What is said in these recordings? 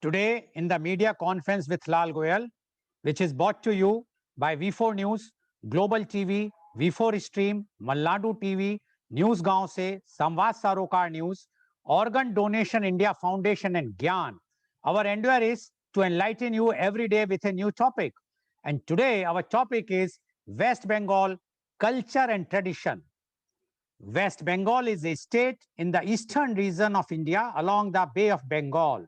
Today, in the media conference with Lal Goel, which is brought to you by V4 News, Global TV, V4 Stream, Malnadu TV, News Gaon Se, Samvad Sarokar News, Organ Donation India Foundation and Gyan. Our endeavor is to enlighten you every day with a new topic. And today, our topic is West Bengal, culture and tradition. West Bengal is a state in the eastern region of India along the Bay of Bengal.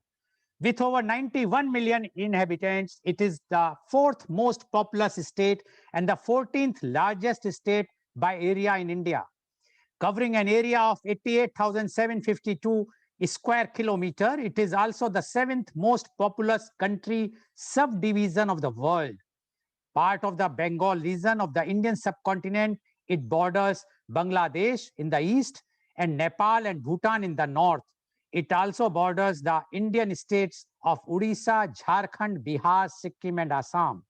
With over 91 million inhabitants, it is the fourth most populous state and the 14th largest state by area in India. Covering an area of 88,752 square kilometer, it is also the seventh most populous country subdivision of the world. Part of the Bengal region of the Indian subcontinent, it borders Bangladesh in the east and Nepal and Bhutan in the north. It also borders the Indian states of Odisha, Jharkhand, Bihar, Sikkim, and Assam.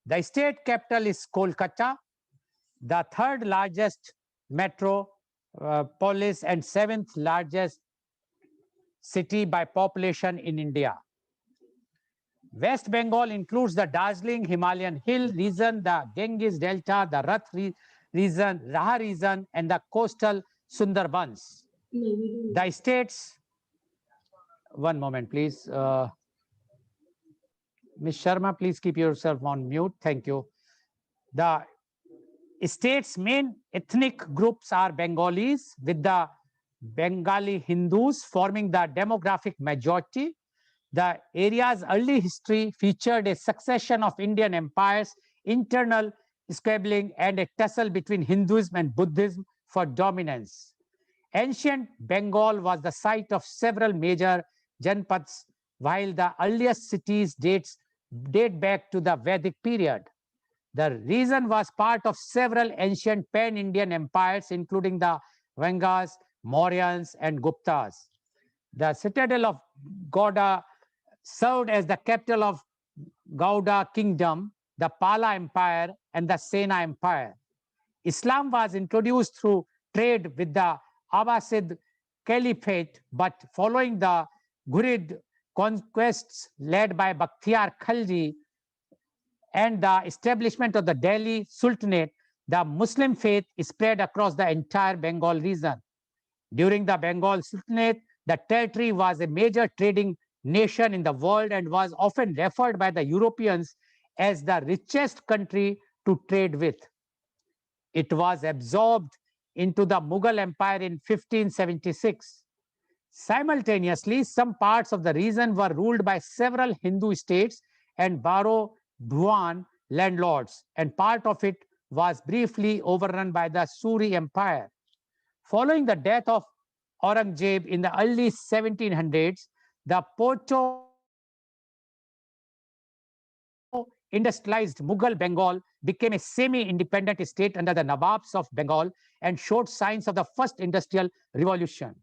The state capital is Kolkata, the third largest metropolis and seventh largest city by population in India. West Bengal includes the dazzling Himalayan hill region, the Ganges Delta, the region, Raha region, and the coastal Sundarbans. The states, one moment, please. Ms. Sharma, please keep yourself on mute. Thank you. The state's main ethnic groups are Bengalis, with the Bengali Hindus forming the demographic majority. The area's early history featured a succession of Indian empires, internal squabbling, and a tussle between Hinduism and Buddhism for dominance. Ancient Bengal was the site of several major Janpads, while the earliest cities date back to the Vedic period. The region was part of several ancient pan-Indian empires, including the Vengas, Mauryans, and Guptas. The citadel of Gauda served as the capital of Gauda Kingdom, the Pala Empire, and the Sena Empire. Islam was introduced through trade with the Abbasid Caliphate, but following the Ghurid conquests led by Bakhtiar Khalji and the establishment of the Delhi Sultanate, the Muslim faith spread across the entire Bengal region. During the Bengal Sultanate, the territory was a major trading nation in the world and was often referred by the Europeans as the richest country to trade with. It was absorbed into the Mughal Empire in 1576. Simultaneously, some parts of the region were ruled by several Hindu states and Baro Bhuan landlords, and part of it was briefly overrun by the Suri Empire. Following the death of Aurangzeb in the early 1700s, the industrialized Mughal Bengal became a semi-independent state under the Nawabs of Bengal and showed signs of the first industrial revolution.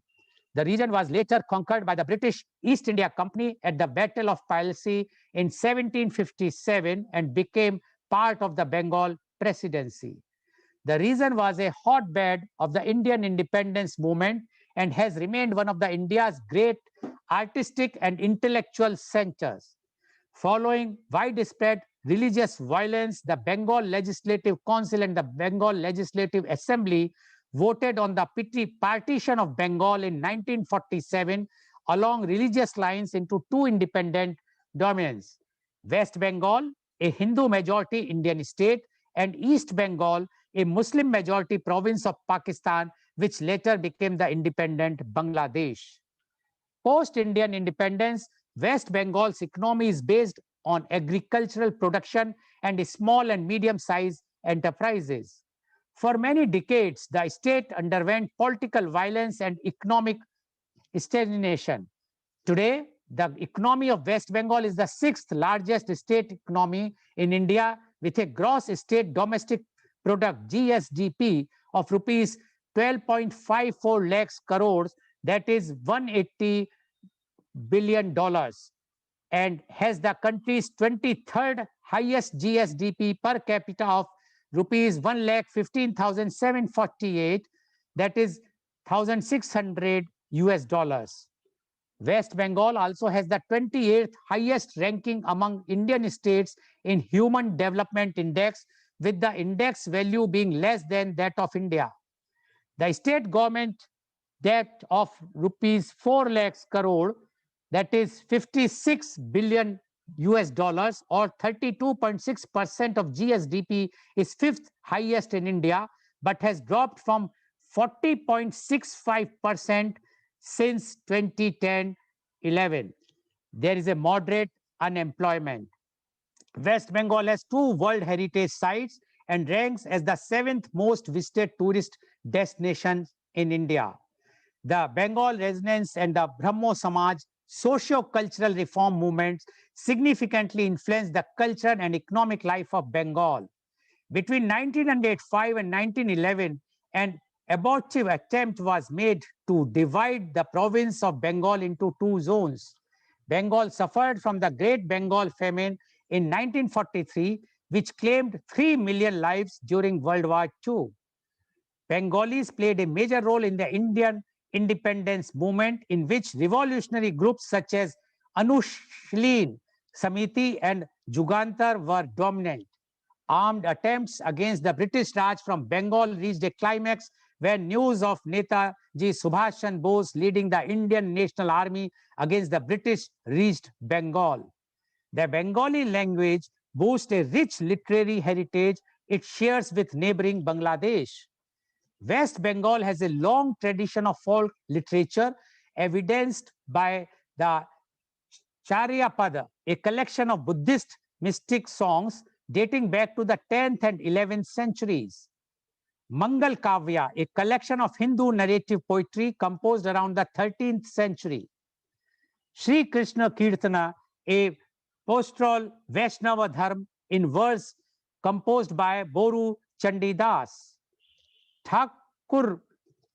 The region was later conquered by the British East India Company at the Battle of Palsi in 1757 and became part of the Bengal Presidency. The region was a hotbed of the Indian independence movement and has remained one of India's great artistic and intellectual centers. Following widespread religious violence, the Bengal Legislative Council and the Bengal Legislative Assembly voted on the partition of Bengal in 1947 along religious lines into two independent dominions: West Bengal, a Hindu-majority Indian state, and East Bengal, a Muslim-majority province of Pakistan, which later became the independent Bangladesh. Post-Indian independence, West Bengal's economy is based on agricultural production and small and medium-sized enterprises. For many decades, the state underwent political violence and economic stagnation. Today, the economy of West Bengal is the sixth largest state economy in India, with a gross state domestic product GSDP of rupees 12.54 lakhs crores, that is $180 billion, and has the country's 23rd highest GSDP per capita of rupees 1,15,748, that is $1,600 US. West Bengal also has the 28th highest ranking among Indian states in Human Development Index, with the index value being less than that of India. The state government debt of rupees 4 lakhs crore, that is 56 billion US dollars or 32.6% of GSDP, is fifth highest in India, but has dropped from 40.65% since 2010-11. There is a moderate unemployment. West Bengal has two World Heritage Sites and ranks as the seventh most visited tourist destination in India. The Bengal Resonance and the Brahmo Samaj socio-cultural reform movements significantly influenced the culture and economic life of Bengal. Between 1905 and 1911, an abortive attempt was made to divide the province of Bengal into two zones. Bengal suffered from the Great Bengal Famine in 1943, which claimed 3 million lives during World War II. Bengalis played a major role in the Indian independence movement, in which revolutionary groups such as Anushlin Samiti and Jugantar were dominant. Armed attempts against the British Raj from Bengal reached a climax when news of Netaji Subhash Chandra Bose leading the Indian National Army against the British reached Bengal. The Bengali language boasts a rich literary heritage it shares with neighboring Bangladesh. West Bengal has a long tradition of folk literature, evidenced by the Charyapada, a collection of Buddhist mystic songs dating back to the 10th and 11th centuries. Mangal Kavya, a collection of Hindu narrative poetry composed around the 13th century. Sri Krishna Kirtana, a pastoral Vaishnava Dharma in verse composed by Boru Chandidas. Thakur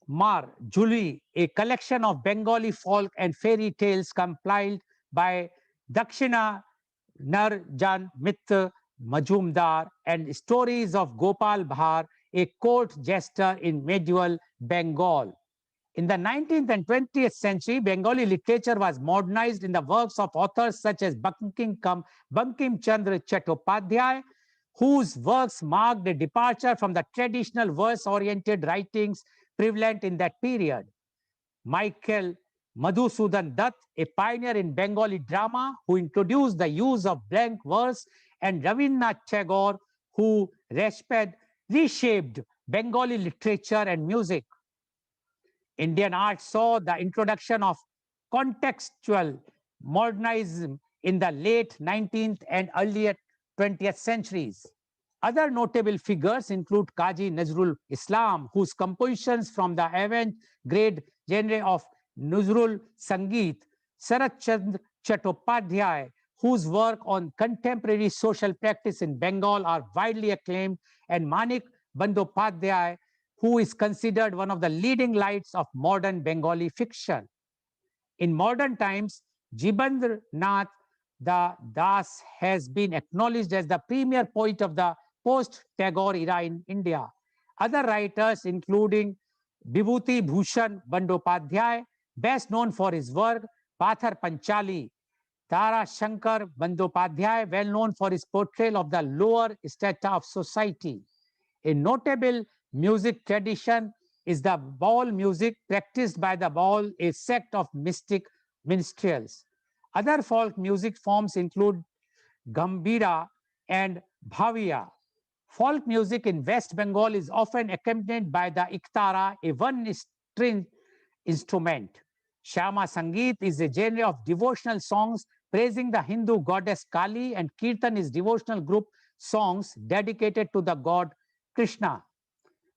Mar Juli, a collection of Bengali folk and fairy tales compiled by Dakshina Narjan Mitra Majumdar, and stories of Gopal Bhar, a court jester in medieval Bengal. In the 19th and 20th century, Bengali literature was modernized in the works of authors such as Bankim Chandra Chattopadhyay, whose works marked a departure from the traditional verse-oriented writings prevalent in that period. Michael Madhusudan Dutt, a pioneer in Bengali drama, who introduced the use of blank verse, and Rabindranath Tagore, who reshaped Bengali literature and music. Indian art saw the introduction of contextual modernism in the late 19th and earlier 20th centuries. Other notable figures include Qazi Nazrul Islam, whose compositions from the avant-garde genre of Nazrul Sangeet, Sarat Chandra Chattopadhyay, whose work on contemporary social practice in Bengal are widely acclaimed, and Manik Bandyopadhyay, who is considered one of the leading lights of modern Bengali fiction. In modern times, Jibandranath Das has been acknowledged as the premier poet of the post-Tagore era in India. Other writers, including Vibhuti Bhushan Bandyopadhyay, best known for his work Pathar Panchali; Tara Shankar Bandyopadhyay, well known for his portrayal of the lower strata of society. A notable music tradition is the Baul music practiced by the Baul, a sect of mystic minstrels. Other folk music forms include Gambhira and Bhaviya. Folk music in West Bengal is often accompanied by the iktara, a one-string instrument. Shyama Sangeet is a genre of devotional songs praising the Hindu goddess Kali, and Kirtan is devotional group songs dedicated to the god Krishna.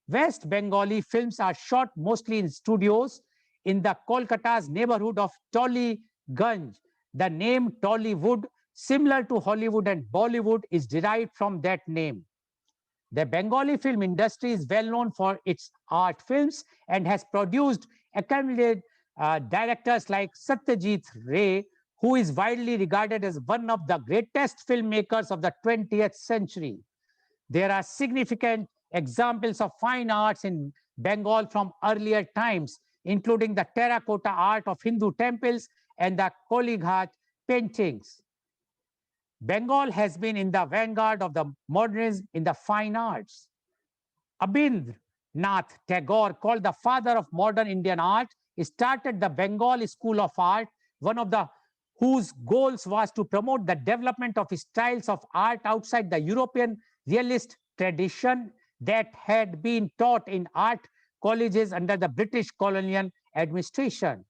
West Bengali films are shot mostly in studios in the Kolkata's neighborhood of Tollygunge. The name Tollywood, similar to Hollywood and Bollywood, is derived from that name. The Bengali film industry is well known for its art films and has produced acclaimed directors like Satyajit Ray, who is widely regarded as one of the greatest filmmakers of the 20th century. There are significant examples of fine arts in Bengal from earlier times, including the terracotta art of Hindu temples and the Kolighat paintings. Bengal has been in the vanguard of the modernism in the fine arts. Abhindranath Tagore, called the father of modern Indian art, started the Bengal School of Art, one of the whose goals was to promote the development of styles of art outside the European realist tradition that had been taught in art colleges under the British colonial administration.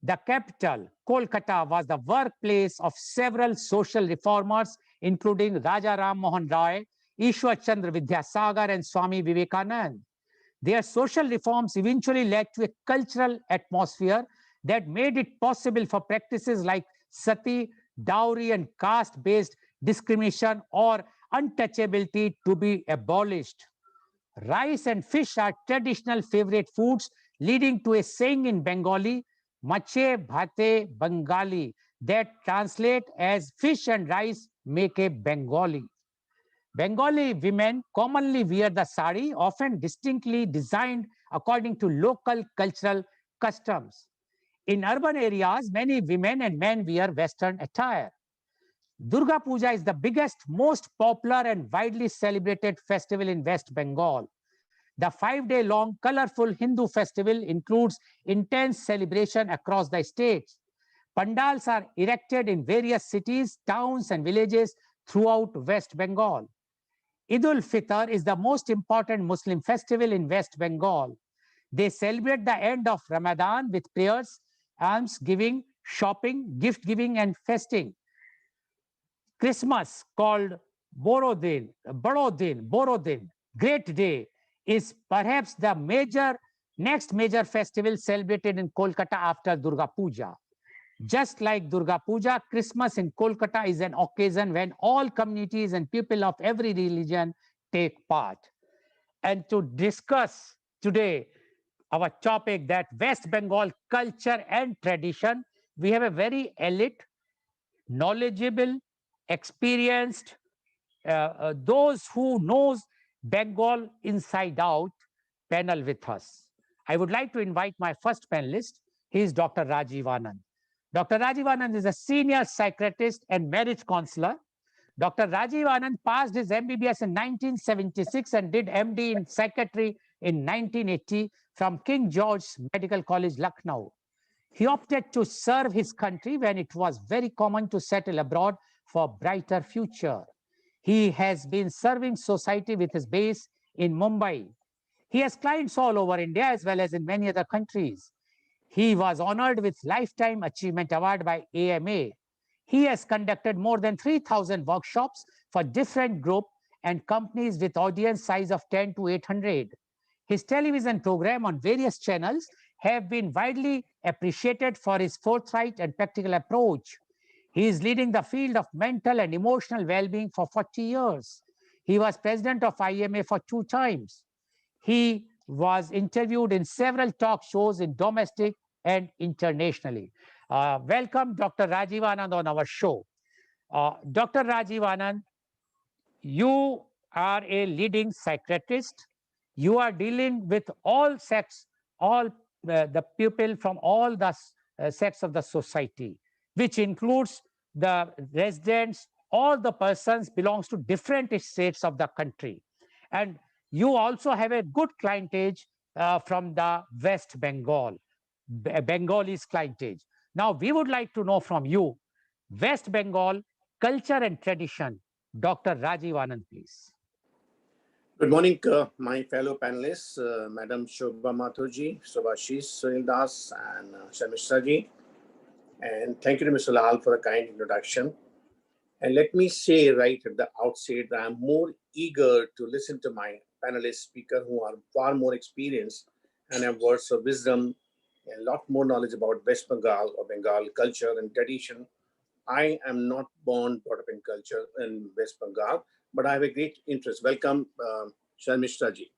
The capital, Kolkata, was the workplace of several social reformers, including Raja Ram Mohan Roy, Ishwar Chandra Vidyasagar, and Swami Vivekanand. Their social reforms eventually led to a cultural atmosphere that made it possible for practices like sati, dowry, and caste based discrimination or untouchability to be abolished. Rice and fish are traditional favorite foods, leading to a saying in Bengali, Mache Bhate Bengali, that translate as fish and rice make a Bengali. Bengali women commonly wear the sari, often distinctly designed according to local cultural customs. In urban areas, many women and men wear Western attire. Durga Puja is the biggest, most popular, and widely celebrated festival in West Bengal. The 5 day long, colorful Hindu festival includes intense celebration across the states. Pandals are erected in various cities, towns, and villages throughout West Bengal. Eid ul-Fitr is the most important Muslim festival in West Bengal. They celebrate the end of Ramadan with prayers, alms giving, shopping, gift giving, and fasting. Christmas, called Borodin, Great Day, is perhaps the next major festival celebrated in Kolkata after Durga Puja. Just like Durga Puja, Christmas in Kolkata is an occasion when all communities and people of every religion take part. And to discuss today our topic, that West Bengal culture and tradition, we have a very elite, knowledgeable, experienced, those who knows Bengal inside out panel with us. I would like to invite my first panelist. He is Dr. Rajiv Anand. Dr. Rajiv Anand is a senior psychiatrist and marriage counselor. Dr. Rajiv Anand passed his MBBS in 1976 and did MD in psychiatry in 1980 from King George's Medical College, Lucknow. He opted to serve his country when it was very common to settle abroad for a brighter future. He has been serving society with his base in Mumbai. He has clients all over India as well as in many other countries. He was honored with Lifetime Achievement Award by AMA. He has conducted more than 3,000 workshops for different groups and companies with audience size of 10 to 800. His television program on various channels have been widely appreciated for his forthright and practical approach. He is leading the field of mental and emotional well-being for 40 years. He was president of IMA for 2 times. He was interviewed in several talk shows in domestic and internationally. Welcome, Dr. Rajiv Anand, on our show. Dr. Rajiv Anand, you are a leading psychiatrist. You are dealing with all sects, all the people from all the sects of the society, which includes the residents, all the persons belongs to different states of the country. And you also have a good clientage from the West Bengal, Bengalese clientage. Now, we would like to know from you, West Bengal culture and tradition. Dr. Rajiv Anand, please. Good morning, my fellow panelists, Madam Shobha Mathurji, Subhashish Sunil Das, and Shamishra ji. And thank you to Mr. Lal for a kind introduction. And let me say right at the outset that I'm more eager to listen to my panelist speaker who are far more experienced and have words of wisdom and a lot more knowledge about West Bengal or Bengal culture and tradition. I am not born, brought up in culture in West Bengal, but I have a great interest. Welcome, Sharmishra ji.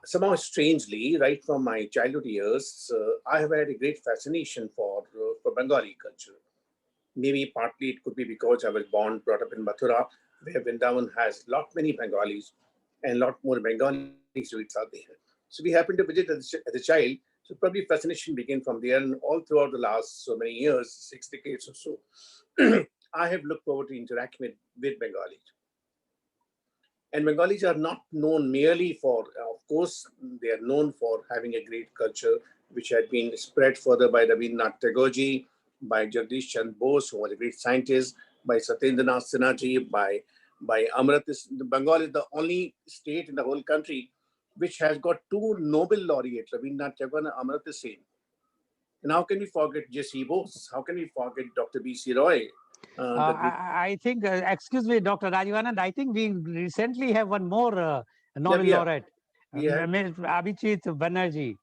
Somehow strangely, right from my childhood years, I have had a great fascination for Bengali culture. Maybe partly it could be because I was born, brought up in Mathura, where Vrindavan has many Bengalis and lot more Bengali sweets out there. So we happened to visit as a child. So probably fascination began from there, and all throughout the last so many years, 6 decades or so, I have looked forward to interacting with Bengalis. And Bengalis are not known merely for, of course, they are known for having a great culture, which had been spread further by Rabindranath Tagore ji, by Jagdish Chandra Bose, who was a great scientist, by Satyendranath Sinha ji, by Amrit. Bengal is the only state in the whole country which has got two Nobel laureates, Rabindranath Tagore and Amrit Sen. And how can we forget J.C. Bose? How can we forget Dr. B.C. Roy? I think, excuse me, Dr. Rajivanand, I think we recently have one more Nobel Yeah, laureate, we have, Ms. Abhijit Banerjee.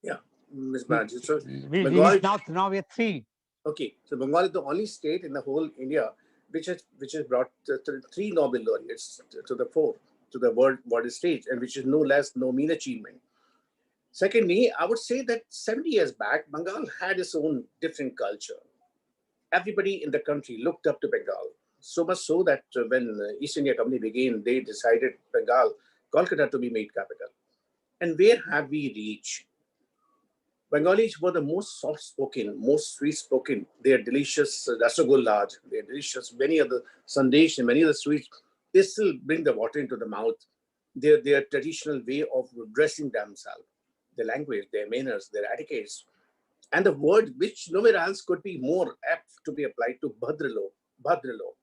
yeah, Ms. Banerjee. So He's Bengal, now we have three. okay, so Bengal is the only state in the whole India which has brought three Nobel laureates to the fore, to the world stage, and which is no mean achievement. Secondly, I would say that 70 years back, Bengal had its own different culture. Everybody in the country looked up to Bengal, so much so that when East India Company began, they decided Bengal, Kolkata to be made capital. And where have we reached? Bengalis were the most soft-spoken, most sweet-spoken. They are delicious rasagollas, they are delicious, many other sandesh and many other sweets. They still bring the water into the mouth. Their traditional way of dressing themselves, their language, their manners, their etiquettes, and the word which nowhere else could be more apt to be applied to Bhadralo, Bhadralo.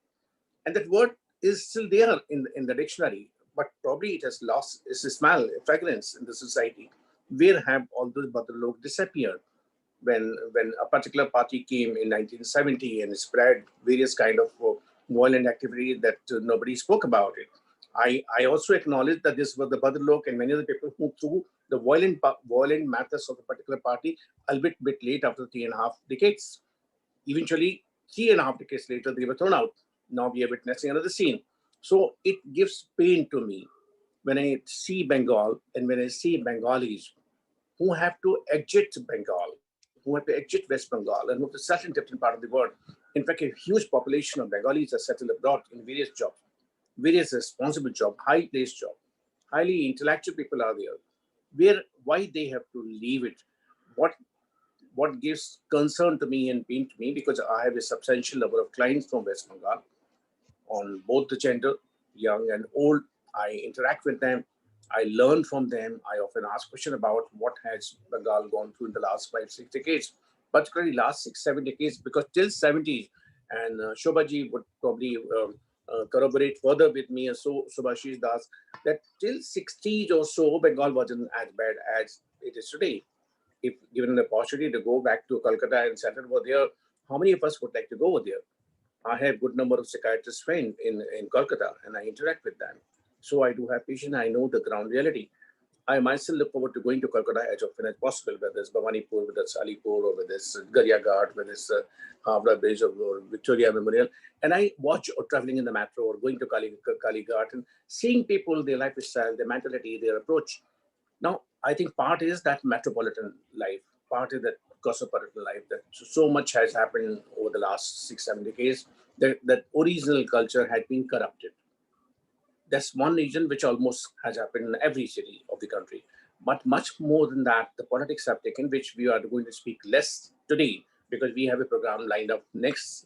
And that word is still there in the dictionary, but probably it has lost its smell, fragrance in the society. Where have all those Bhadralok disappeared? When a particular party came in 1970 and spread various kind of violent activity that nobody spoke about it. I also acknowledge that this was the Bhadralok and many other people who threw the violent methods of the particular party, albeit bit late after 3.5 decades. Eventually, 3.5 decades later, they were thrown out. Now we are witnessing another scene. So it gives pain to me when I see Bengal and when I see Bengalis who have to exit Bengal, who have to exit West Bengal and move to certain different part of the world. In fact, a huge population of Bengalis are settled abroad in various jobs, various responsible jobs, high placed jobs. Highly intellectual people are there. Why they have to leave it? What what gives concern to me and pain to me, because I have a substantial number of clients from West Bengal on both the gender, young and old. I interact with them. I learn from them. I often ask questions about what has Bengal gone through in the last 5, 6 decades, particularly last 6, 7 decades, because till 70s, and Shobhaji would probably corroborate further with me, and so Subhashish Das, that till 60s or so, Bengal wasn't as bad as it is today. If given an opportunity to go back to Calcutta and settle over there, how many of us would like to go over there? I have good number of psychiatrists friends in Kolkata and I interact with them. So I do have patience. I know the ground reality. I myself look forward to going to Kolkata as often as possible, whether it's Bhawanipur, whether it's Alipur, or whether it's Garya Ghat, whether it's Havra Bridge or Victoria Memorial. And I watch or traveling in the metro or going to Kali Ghat and seeing people, their lifestyle, their mentality, their approach. Now, I think part is that metropolitan life, part is that cosmopolitan life, that so much has happened over the last 6, 7 decades, that original culture had been corrupted. That's one region which almost has happened in every city of the country. But much more than that, the politics have taken, which we are going to speak less today, because we have a program lined up next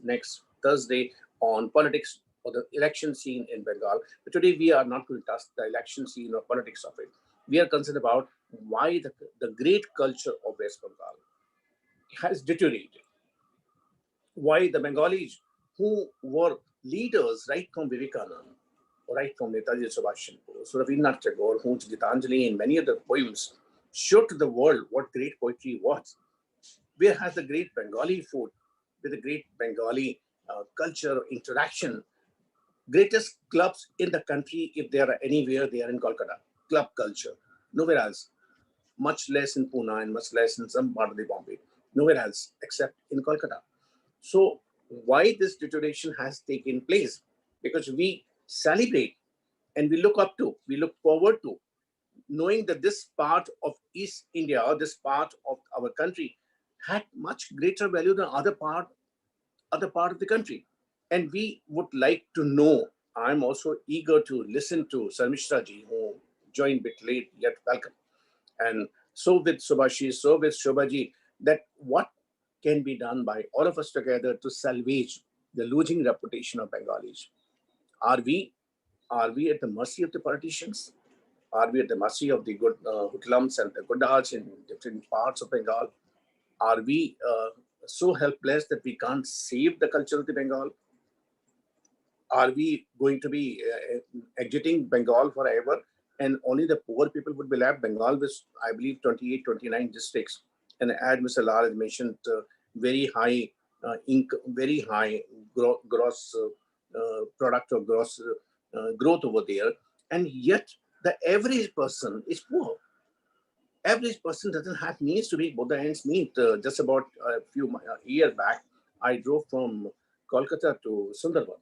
Thursday on politics or the election scene in Bengal. But today we are not going to touch the election scene or politics of it. We are concerned about why the great culture of West Bengal has deteriorated, why the Bengalis who were leaders right from Vivekananda, right from Netaji Subhash Chandra Bose, Rabindranath Tagore, whose Gitanjali and many other poems showed to the world what great poetry was. Where has the great Bengali food, with the great Bengali culture, interaction, greatest clubs in the country, if there are anywhere, they are in Kolkata. Club culture, nowhere else. Much less in Pune and much less in some part of the Bombay. Nowhere else except in Kolkata. So why this deterioration has taken place? Because we celebrate and we look up to, we look forward to, knowing that this part of East India, or this part of our country, had much greater value than other part of the country. And we would like to know. I'm also eager to listen to Sarmishra ji, who joined a bit late, yet welcome. And so with Subhashi, so with Shobhaji, that what can be done by all of us together to salvage the losing reputation of Bengalis? Are we at the mercy of the politicians? Are we at the mercy of the good hoodlums and the guddas in different parts of Bengal? Are we so helpless that we can't save the culture of the Bengal? Are we going to be exiting Bengal forever and only the poor people would be left? Bengal with, I believe, 28, 29 districts. And as Mr. Lal has mentioned, very high very high gross product or gross growth over there. And yet the average person is poor. Average person doesn't have means to make both the ends meet. Just about a few years back, I drove from Kolkata to Sundarban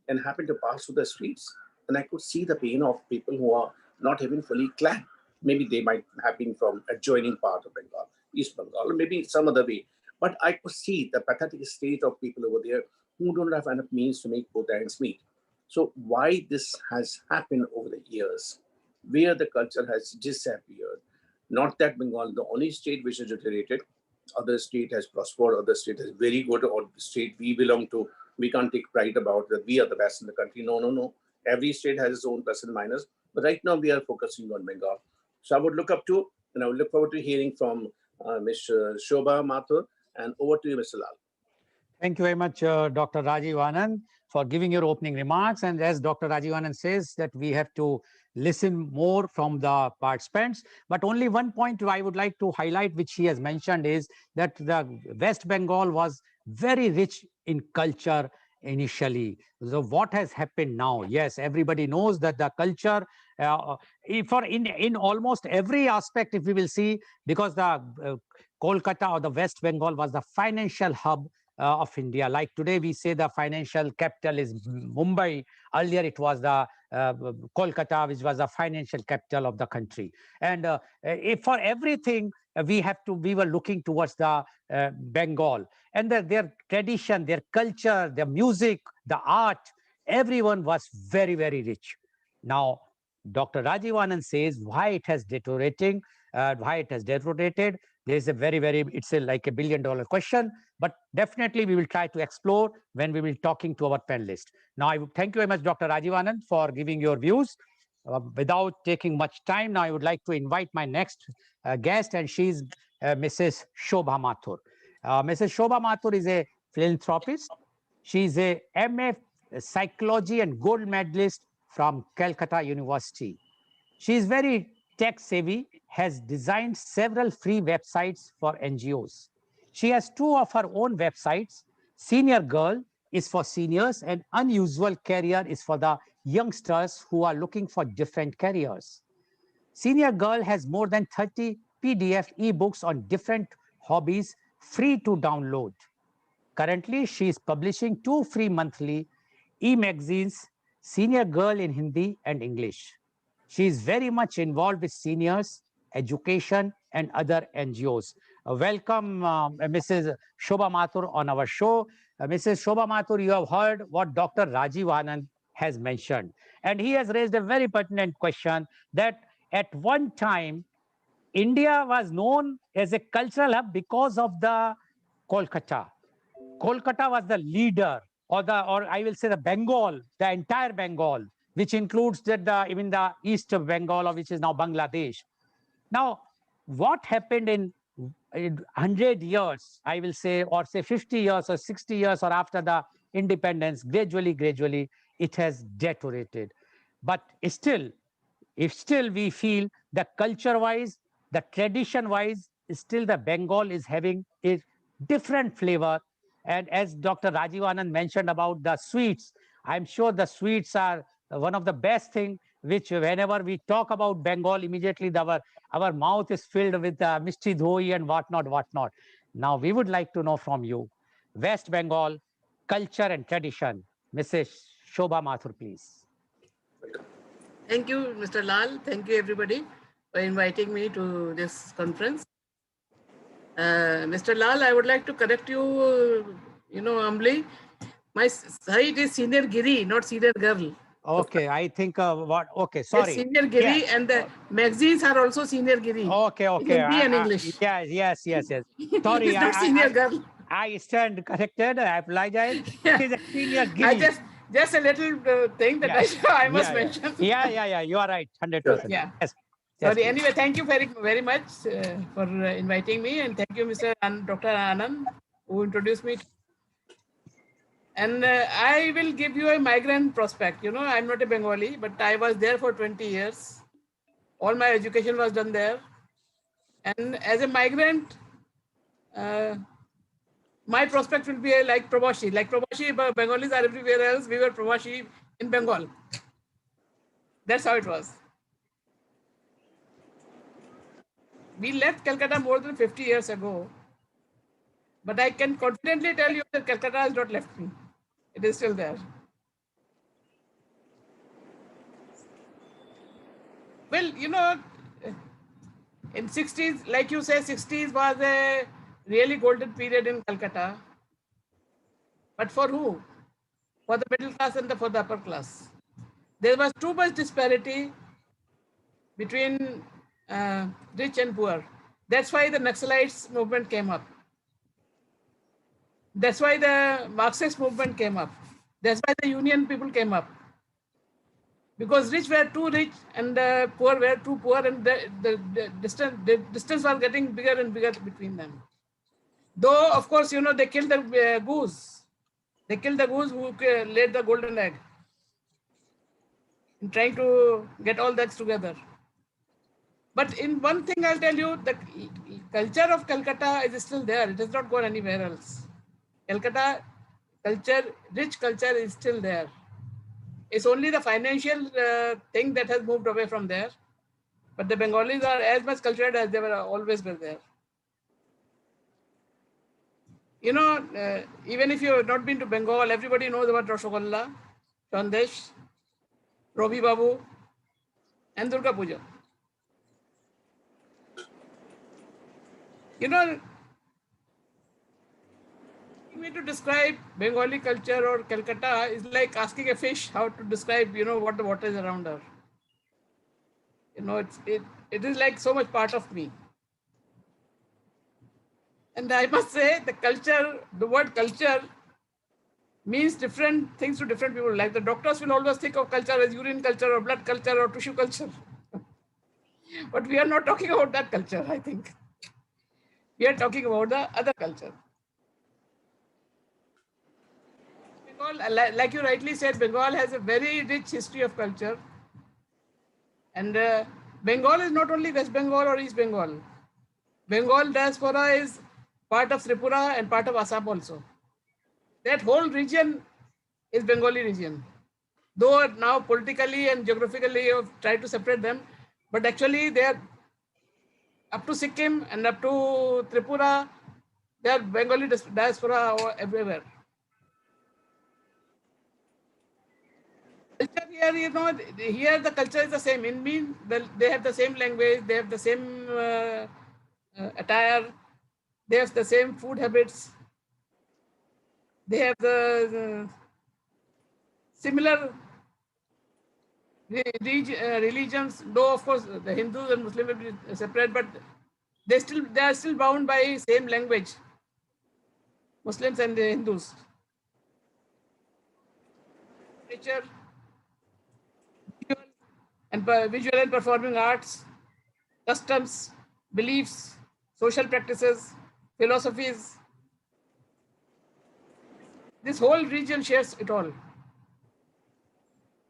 and happened to pass through the streets, and I could see the pain of people who are not even fully clad. Maybe they might have been from adjoining part of Bengal, East Bengal, or maybe some other way. But I could see the pathetic state of people over there who don't have enough means to make both ends meet. So why this has happened over the years, where the culture has disappeared? Not that Bengal is the only state which has deteriorated. Other state has prospered, other state is very good, or state we belong to, we can't take pride about that we are the best in the country. No, no, no. Every state has its own plus and minus. But right now we are focusing on Bengal. So I would look up to, and I would look forward to hearing from Ms. Shobha Mathur. And over to you, Mr. Lal. Thank you very much, Dr. Rajiv Anand, for giving your opening remarks. And as Dr. Rajiv Anand says, that we have to listen more from the participants. But only one point I would like to highlight, which he has mentioned, is that the West Bengal was very rich in culture initially. So what has happened now? Yes, everybody knows that the culture, in almost every aspect, if we will see, because the Kolkata or the West Bengal was the financial hub of India. Like today, we say the financial capital is Mumbai. Earlier, it was the Kolkata, which was the financial capital of the country. And if for everything, we were looking towards the Bengal, and their tradition, their culture, their music, the art, everyone was very, very rich. Now, Dr. Rajiv Anand says why it has deteriorating, why it has deteriorated. There is a it's like $1 billion question, but definitely we will try to explore when we will talking to our panelists. Now, I would thank you very much, Dr. Rajiv Anand, for giving your views. Without taking much time, now I would like to invite my next guest, and she's Mrs. Shobha Mathur. Mrs. Shobha Mathur is a philanthropist. She's a MA Psychology and gold medalist from Calcutta University. She is very tech savvy, has designed several free websites for NGOs. She has 2 of her own websites. Senior Girl is for seniors, and Unusual Career is for the youngsters who are looking for different careers. Senior Girl has more than 30 PDF ebooks on different hobbies free to download. Currently, she is publishing 2 free monthly e-magazines, Senior Girl in Hindi and English. She is very much involved with seniors, education, and other NGOs. Welcome, Mrs. Shobha Mathur on our show. Mrs. Shobha Mathur, you have heard what Dr. Rajiv Anand has mentioned. And he has raised a very pertinent question that at one time, India was known as a cultural hub because of the Kolkata. Kolkata was the leader, or I will say the Bengal, the entire Bengal, which includes even the east of Bengal, or which is now Bangladesh. Now, what happened in 100 years, I will say, or say 50 years or 60 years, or after the independence, gradually, it has deteriorated. But still, if still we feel the culture-wise, the tradition-wise, still the Bengal is having a different flavor. And as Dr. Rajiv Anand mentioned about the sweets, I'm sure the sweets are one of the best thing, which whenever we talk about Bengal, immediately our mouth is filled with Mishti Doi and whatnot. Now, we would like to know from you, West Bengal, culture and tradition. Mrs. Shobha Mathur, please. Thank you, Mr. Lal. Thank you, everybody, for inviting me to this conference. Mr. Lal, I would like to correct you, humbly. My site is Senior Giri, not Senior Girl. Okay, I think what? Okay, Yes, sorry. senior Giri, Yes. and the magazines are also senior Giri. Okay, In okay. Hindi and English. Yes. It Sorry, is not senior girl. I stand corrected. I apologize. Yeah. It is a senior I Giri. just a little thing that I must mention. Yeah. You are right. 100%. Yeah. Yes. Sorry. Please. Anyway, thank you very much for inviting me, and thank you, Dr. Anand, who introduced me. And I will give you a migrant prospect. You know, I'm not a Bengali, but I was there for 20 years. All my education was done there. And as a migrant, my prospect will be like Pravashi. Like Pravashi, Bengalis are everywhere else. We were Pravashi in Bengal. That's how it was. We left Calcutta more than 50 years ago. But I can confidently tell you that Calcutta has not left me. It is still there. Well, you know, in 60s, like you say, 60s was a really golden period in Calcutta. But for who? For the middle class and for the upper class. There was too much disparity between rich and poor. That's why the Naxalites movement came up. That's why the Marxist movement came up. That's why the union people came up. Because rich were too rich and poor were too poor, and the distance was getting bigger and bigger between them. Though, of course, you know, they killed the goose. They killed the goose who laid the golden egg in trying to get all the eggs together. But in one thing I'll tell you, the culture of Calcutta is still there. It has not gone anywhere else. Calcutta culture, rich culture is still there. It's only the financial thing that has moved away from there. But the Bengalis are as much cultured as they were always were there. You know, even if you have not been to Bengal, everybody knows about Rasgulla, Sandesh, Robi Babu, and Durga Puja. You know, me to describe Bengali culture or Calcutta is like asking a fish how to describe, you know, what the water is around her. You know, it is like so much part of me. And I must say, the culture, the word culture means different things to different people. Like the doctors will always think of culture as urine culture or blood culture or tissue culture. But we are not talking about that culture, I think. We are talking about the other culture. Bengal, like you rightly said, Bengal has a very rich history of culture. And Bengal is not only West Bengal or East Bengal. Bengal diaspora is part of Tripura and part of Assam also. That whole region is Bengali region. Though now politically and geographically you have tried to separate them, but actually they are up to Sikkim and up to Tripura, they are Bengali diaspora everywhere. Culture here, you know, here the culture is the same. In mean, they have the same language, they have the same attire, they have the same food habits, they have the similar religions. Though of course the Hindus and Muslims will be separate, but they are still bound by same language. Muslims and the Hindus. Nature, visual and performing arts, customs, beliefs, social practices, philosophies. This whole region shares it all.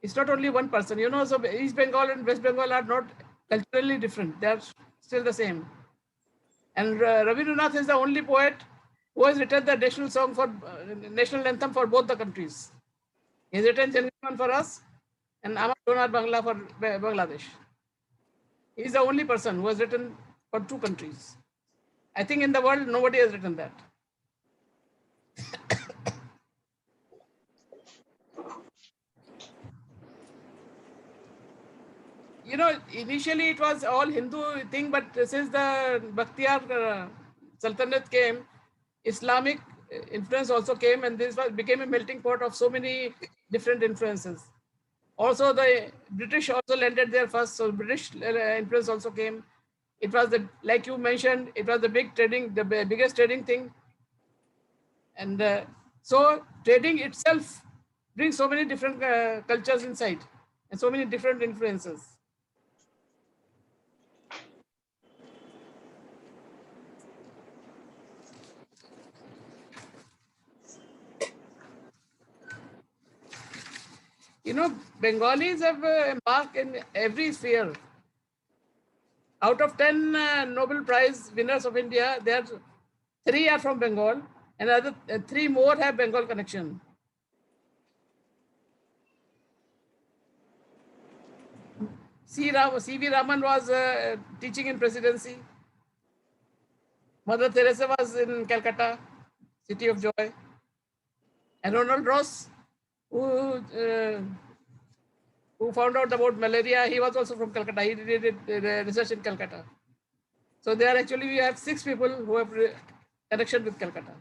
It's not only one person, you know, so East Bengal and West Bengal are not culturally different. They are still the same. And Rabindranath is the only poet who has written the national song for national anthem for both the countries. He has written Jangan for us and Amar Donar Bangla for Bangladesh. He is the only person who has written for two countries. I think in the world, nobody has written that. You know, initially it was all Hindu thing, but since the Bakhtiyar Sultanate came, Islamic influence also came, and this became a melting pot of so many different influences. Also, the British also landed there first, so British influence also came. It was the, like you mentioned, it was the biggest trading thing, and so trading itself brings so many different cultures inside and so many different influences. You know, Bengalis have a mark in every sphere. Out of 10 Nobel Prize winners of India, there are 3 are from Bengal, and other 3 more have Bengal connection. C.V. Raman was teaching in presidency. Mother Teresa was in Calcutta, city of joy. And Ronald Ross, who found out about malaria, he was also from Calcutta. He did research in Calcutta. So there actually we have 6 people who have connection with Calcutta.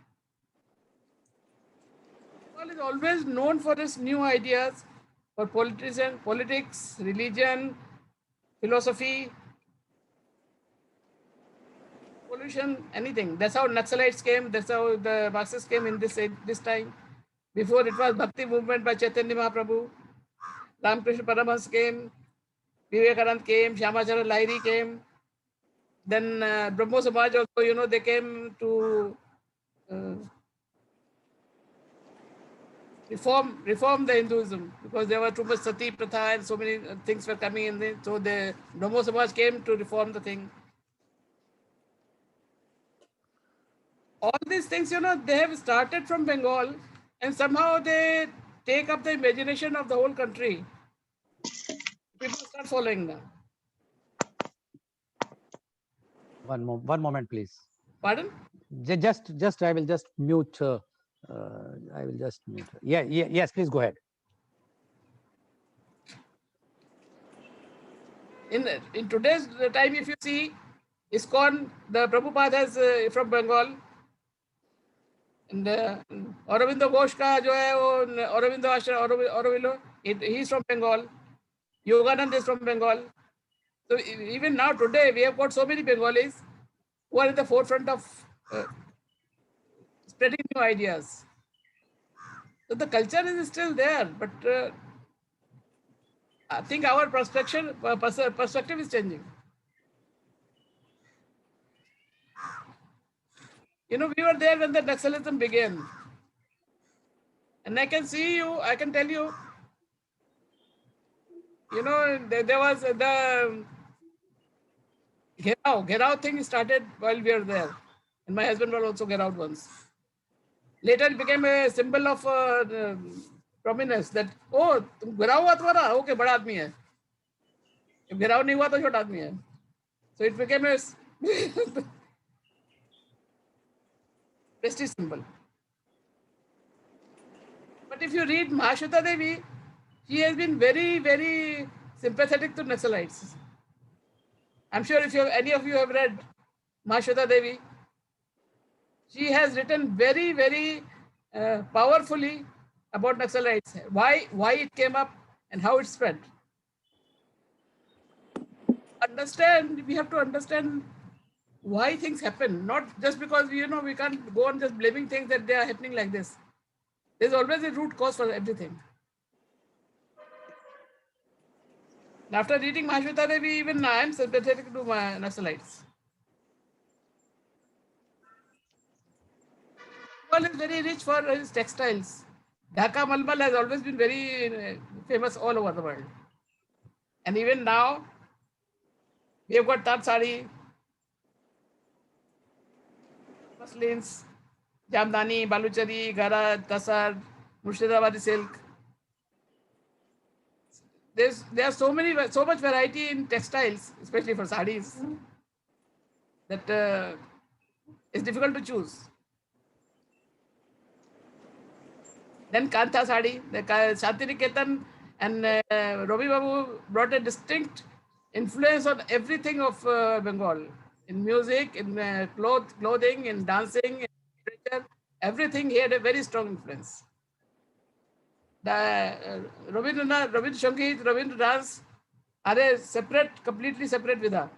Bengal is always known for its new ideas, for politics, religion, philosophy, pollution, anything. That's how Naxalites came. That's how the Marxists came in this time. Before it was Bhakti movement by Chaitanya Mahaprabhu. Ramakrishna Paramahansa came. Vivekanand came. Shyamacharya Lahiri came. Then Brahmo Samaj also, you know, they came to reform the Hinduism, because there were too much sati pratha and so many things were coming in. So the Brahmo Samaj came to reform the thing. All these things, you know, they have started from Bengal, and somehow they take up the imagination of the whole country. People start following them. One moment, please. Pardon? Just I will just mute. I will just mute. Yes, please go ahead. In today's time, if you see, ISKCON, the Prabhupada is from Bengal. And Aurobindo Ghosh ka jo hai, wo Aurobindo Ashram, Aurobindo, he is from Bengal. Yoganand is from Bengal. So even now today, we have got so many Bengalis who are in the forefront of spreading new ideas. So the culture is still there, but I think our perspective is changing. You know, we were there when the Naxalism began. And I can tell you, you know, there was the Gherao thing started while we were there. And my husband was also Gherao once. Later it became a symbol of prominence that, oh, Gherao hua tumhara? Okay, bada aadmi hai. If Gherao nahi hua, to chota aadmi hai. So it became a prestige symbol. But if you read Mahashweta Devi, she has been very, very sympathetic to Naxalites. I'm sure if any of you have read Mahashweta Devi, she has written very, very powerfully about Naxalites, why it came up and how it spread. We have to understand why things happen, not just because we can't go on just blaming things that they are happening like this. There's always a root cause for everything. After reading Mahashweta Devi, even I am sympathetic to my Naxalites. Bengal is very rich for its textiles. Dhaka Malmal has always been very famous all over the world. And even now, we have got Tat Sari, muslins, Jamdani, Baluchari, Gara, Tasar, Murshidabadi silk. There's so much variety in textiles, especially for sarees, that it's difficult to choose. Then Kantha sari, the Shantiniketan and Robi Babu brought a distinct influence on everything of Bengal, in music, in clothing, in dancing, in literature, everything. He had a very strong influence. Rabindranath, Rabindra Sangeet, Rabindra dance are a separate, completely separate Vida.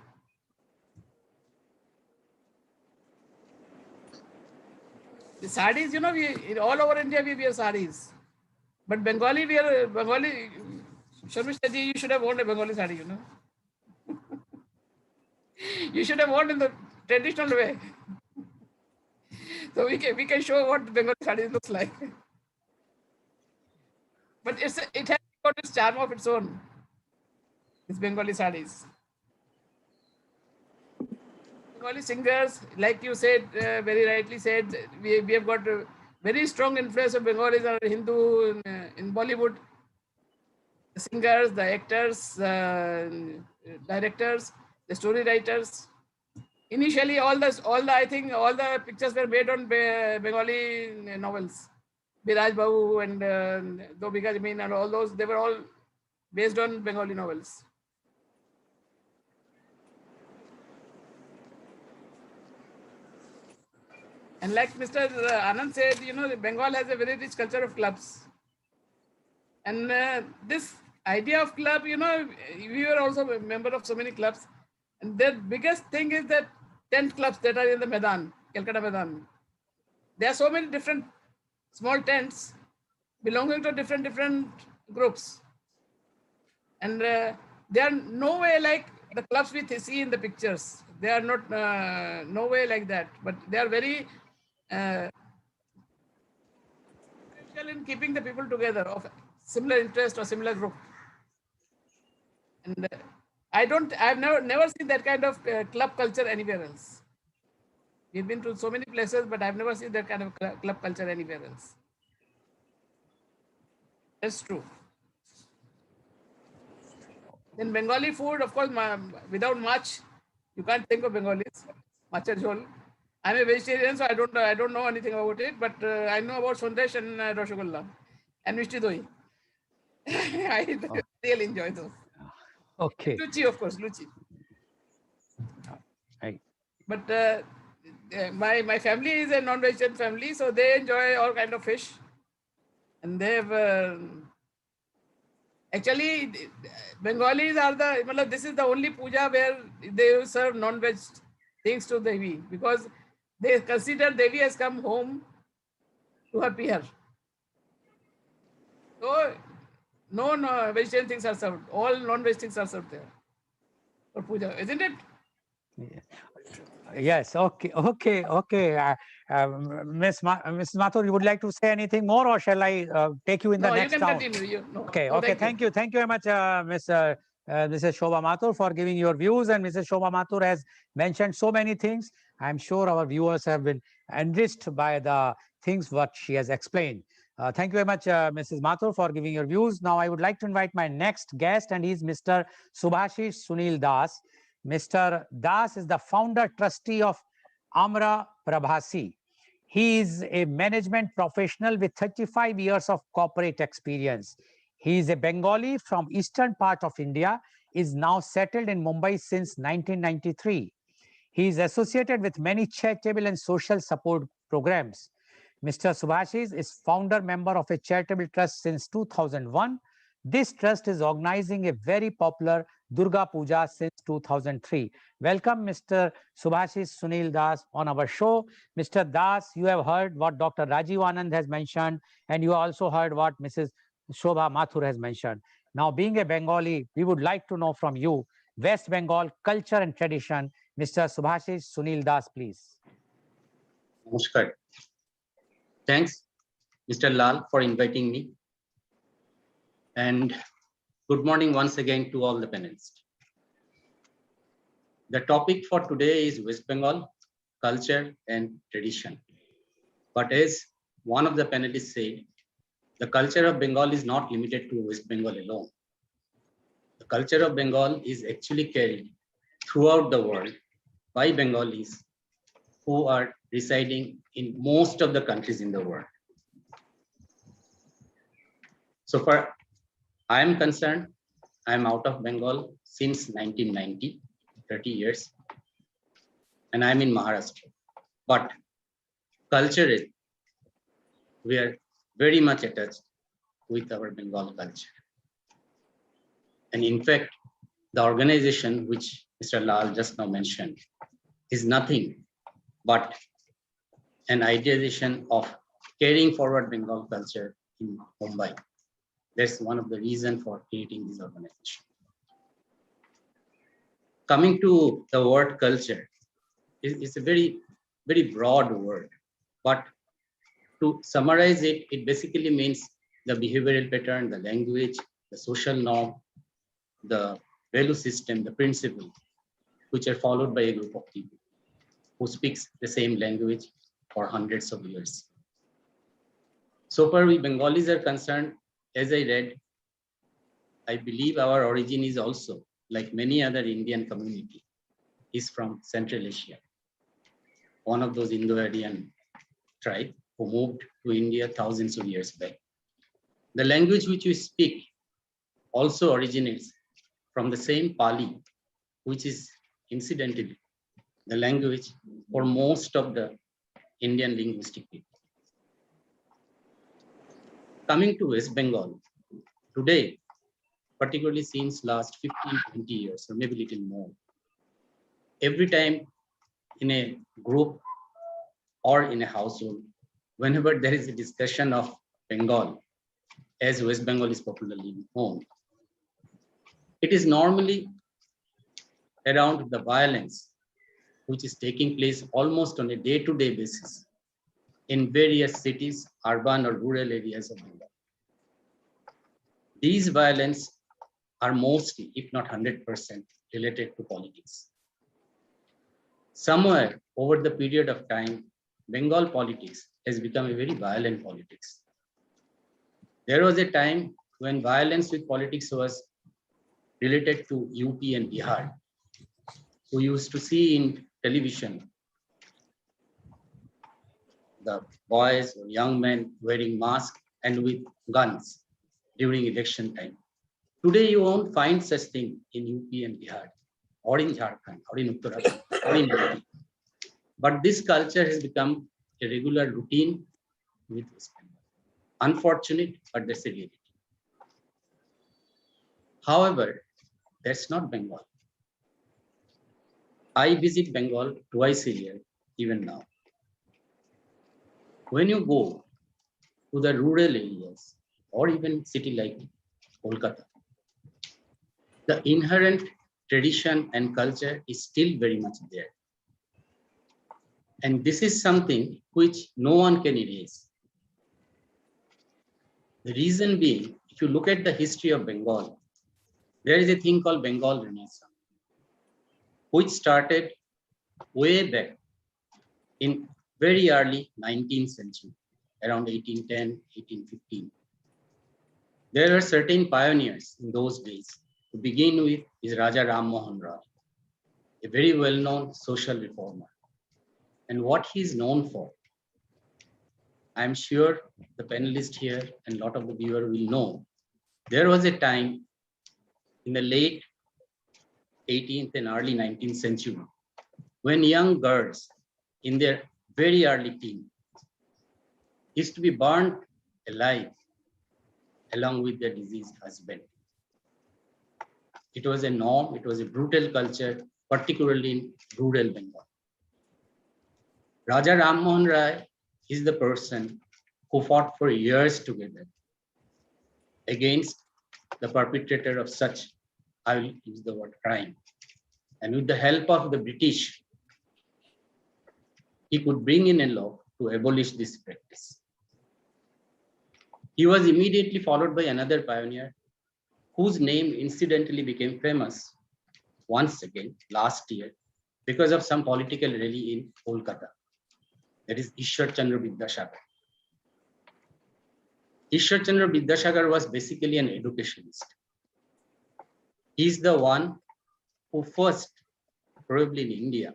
The sarees, you know, we all over India we wear sarees, but Bengali we are Bengali. Sharmishta ji, you should have worn a Bengali saree, you know. You should have worn in the traditional way, so we can show what the Bengali saree looks like. But it has got its charm of its own. These Bengali sarees. Bengali singers, like you said, very rightly said, we have got a very strong influence of Bengalis or Hindu in Bollywood. The singers, the actors, directors, the story writers. Initially, all the I think all the pictures were made on Bengali novels. Biraj Babu and Do Bigha Zameen and all those, they were all based on Bengali novels. And like Mr. Anand said, you know, Bengal has a very rich culture of clubs. And this idea of club, you know, we were also a member of so many clubs. And the biggest thing is that 10 clubs that are in the Maidan, Calcutta Maidan. There are so many different small tents belonging to different groups. And they are no way like the clubs we see in the pictures. They are not no way like that, but they are very in keeping the people together of similar interest or similar group. And I've never seen that kind of club culture anywhere else. We've been to so many places, but I've never seen that kind of club culture anywhere else. That's true. Then Bengali food, of course, without much, you can't think of Bengalis. Machar jhol. I'm a vegetarian, so I don't know anything about it, but I know about Sandesh and Rasgulla and Mishti Doi. I really enjoy those. Okay. Luchi, of course, Luchi. Right. But my family is a non-vegetarian family, so they enjoy all kind of fish. And they have actually Bengalis are this is the only puja where they serve non-veg things to Devi, because they consider Devi has come home to her pier. So no vegetarian things are served. All non-veg things are served there for puja, isn't it? Yes. Okay. Miss Mathur, you would like to say anything more, or shall I take you in the next round? You can continue. Okay. Thank you very much, Mrs. Shobha Mathur, for giving your views. And Mrs. Shobha Mathur has mentioned so many things. I'm sure our viewers have been enriched by the things what she has explained. Thank you very much, Mrs. Mathur, for giving your views. Now, I would like to invite my next guest, and he's Mr. Subhashish Sunil Das. Mr. Das is the founder trustee of Amra Prabhasi. He is a management professional with 35 years of corporate experience. He is a Bengali from eastern part of India, is now settled in Mumbai since 1993. He is associated with many charitable and social support programs. Mr. Subhashish is founder member of a charitable trust since 2001. This trust is organizing a very popular Durga Puja since 2003. Welcome, Mr. Subhashish Sunil Das on our show. Mr. Das, you have heard what Dr. Rajiv Anand has mentioned, and you also heard what Mrs. Shobha Mathur has mentioned. Now, being a Bengali, we would like to know from you, West Bengal culture and tradition. Mr. Subhashish Sunil Das, please. Namaskar. Thanks, Mr. Lal, for inviting me. And good morning once again to all the panelists. The topic for today is West Bengal, culture and tradition. But as one of the panelists said, the culture of Bengal is not limited to West Bengal alone. The culture of Bengal is actually carried throughout the world by Bengalis who are residing in most of the countries in the world. So far, I am concerned, I am out of Bengal since 1990, 30 years, and I'm in Maharashtra. But culturally, we are very much attached with our Bengal culture. And in fact, the organization which Mr. Lal just now mentioned is nothing but an idealization of carrying forward Bengal culture in Mumbai. That's one of the reasons for creating this organization. Coming to the word culture, it's a very, very broad word, but to summarize it, it basically means the behavioral pattern, the language, the social norm, the value system, the principle, which are followed by a group of people who speaks the same language for hundreds of years. So far, we Bengalis are concerned, as I read, I believe our origin is also, like many other Indian community, is from Central Asia, one of those Indo-Aryan tribe who moved to India thousands of years back. The language which we speak also originates from the same Pali, which is incidentally the language for most of the Indian linguistic people. Coming to West Bengal, today, particularly since last 15, 20 years, or maybe a little more, every time in a group or in a household, whenever there is a discussion of Bengal, as West Bengal is popularly known, it is normally around the violence which is taking place almost on a day-to-day basis in various cities, urban or rural areas of Bengal. These violence are mostly, if not 100%, related to politics. Somewhere over the period of time, Bengal politics has become a very violent politics. There was a time when violence with politics was related to UP and Bihar. We used to see in television the boys or young men wearing masks and with guns during election time. Today, you won't find such thing in UP and Bihar, or in Jharkhand, or in Uttarakhand, or in UP. But this culture has become a regular routine with West Bengal. Unfortunate, but that's a reality. However, that's not Bengal. I visit Bengal twice a year, even now. When you go to the rural areas, or even city like Kolkata, the inherent tradition and culture is still very much there. And this is something which no one can erase. The reason being, if you look at the history of Bengal, there is a thing called Bengal Renaissance, which started way back in very early 19th century, around 1810, 1815. There are certain pioneers in those days. To begin with is Raja Ram Mohan Rai, a very well-known social reformer. And what he is known for, I'm sure the panelists here and a lot of the viewers will know, there was a time in the late 18th and early 19th century when young girls in their very early teens used to be burned alive along with their deceased husband. It was a norm, it was a brutal culture, particularly in rural Bengal. Raja Ram Mohan Rai is the person who fought for years together against the perpetrator of such, I will use the word crime. And with the help of the British, he could bring in a law to abolish this practice. He was immediately followed by another pioneer whose name incidentally became famous once again last year because of some political rally in Kolkata. That is Ishwar Chandra Vidyasagar. Ishwar Chandra Vidyasagar was basically an educationist. He is the one who first, probably in India,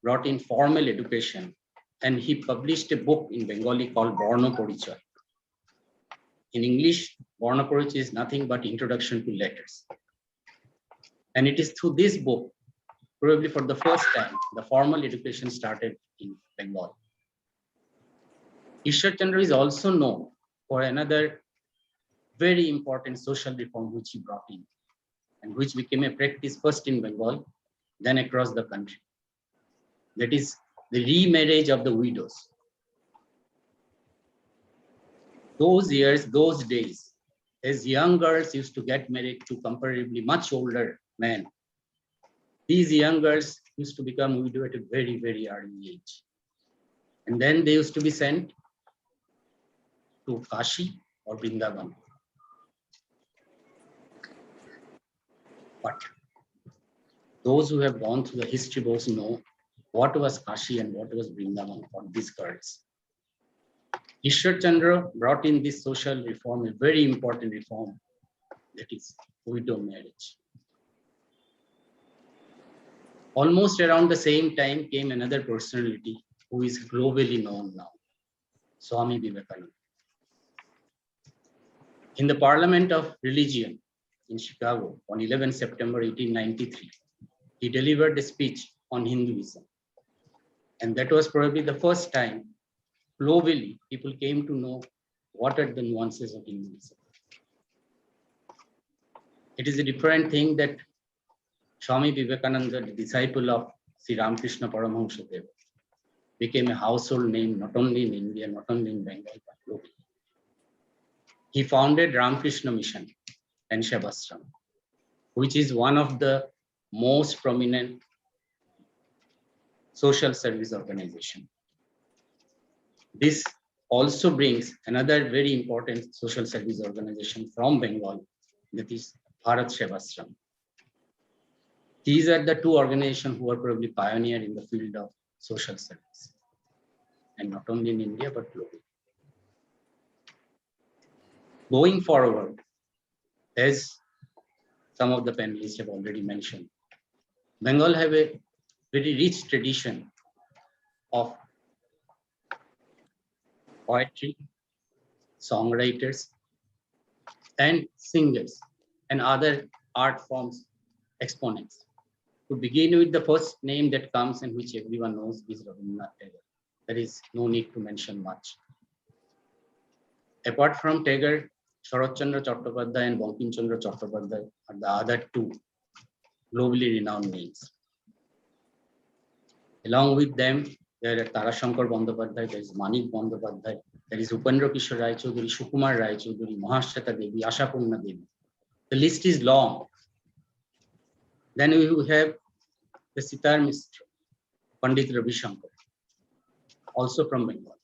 brought in formal education, and he published a book in Bengali called Borno Porichoy. In English, Borno Porichoy is nothing but Introduction to Letters. And it is through this book, probably for the first time, the formal education started in Bengal. Ishwar Chandra is also known for another very important social reform which he brought in, and which became a practice first in Bengal, then across the country. That is the remarriage of the widows. Those years, those days, as young girls used to get married to comparatively much older men, these young girls used to become widow at a very, very early age. And then they used to be sent to Kashi or Vrindavan. But those who have gone through the history books know what was Kashi and what was Vrindavan for these girls. Ishwar Chandra brought in this social reform, a very important reform, that is widow marriage. Almost around the same time came another personality who is globally known now, Swami Vivekananda. In the Parliament of Religion in Chicago on 11 September 1893, he delivered a speech on Hinduism. And that was probably the first time globally people came to know what are the nuances of Hinduism. It is a different thing that Swami Vivekananda, the disciple of Sri Ramakrishna Paramahansa Deva, became a household name not only in India, not only in Bengal, but globally. He founded Ramakrishna Mission and Sevashram, which is one of the most prominent social service organization. This also brings another very important social service organization from Bengal, that is Bharat Sevashram. These are the two organizations who are probably pioneer in the field of social service, and not only in India, but globally. Going forward, as some of the panelists have already mentioned, Bengal have a very rich tradition of poetry, songwriters, and singers, and other art forms exponents. To begin with, the first name that comes and which everyone knows is Rabindranath Tagore. There is no need to mention much. Apart from Tagore, Sharat Chandra Chattopadhyay and Bankim Chandra Chattopadhyay are the other two globally renowned names. Along with them, there are Tarashankar Bandyopadhyay, there is Manik Bandyopadhyay, there is Upendra Kishore Rai Chaudhuri, Sukumar Rai Chaudhuri, Mahashweta Devi, Ashapurna Devi. The list is long. Then we have the Sitar Mistr, Pandit Ravi Shankar, also from Bengal,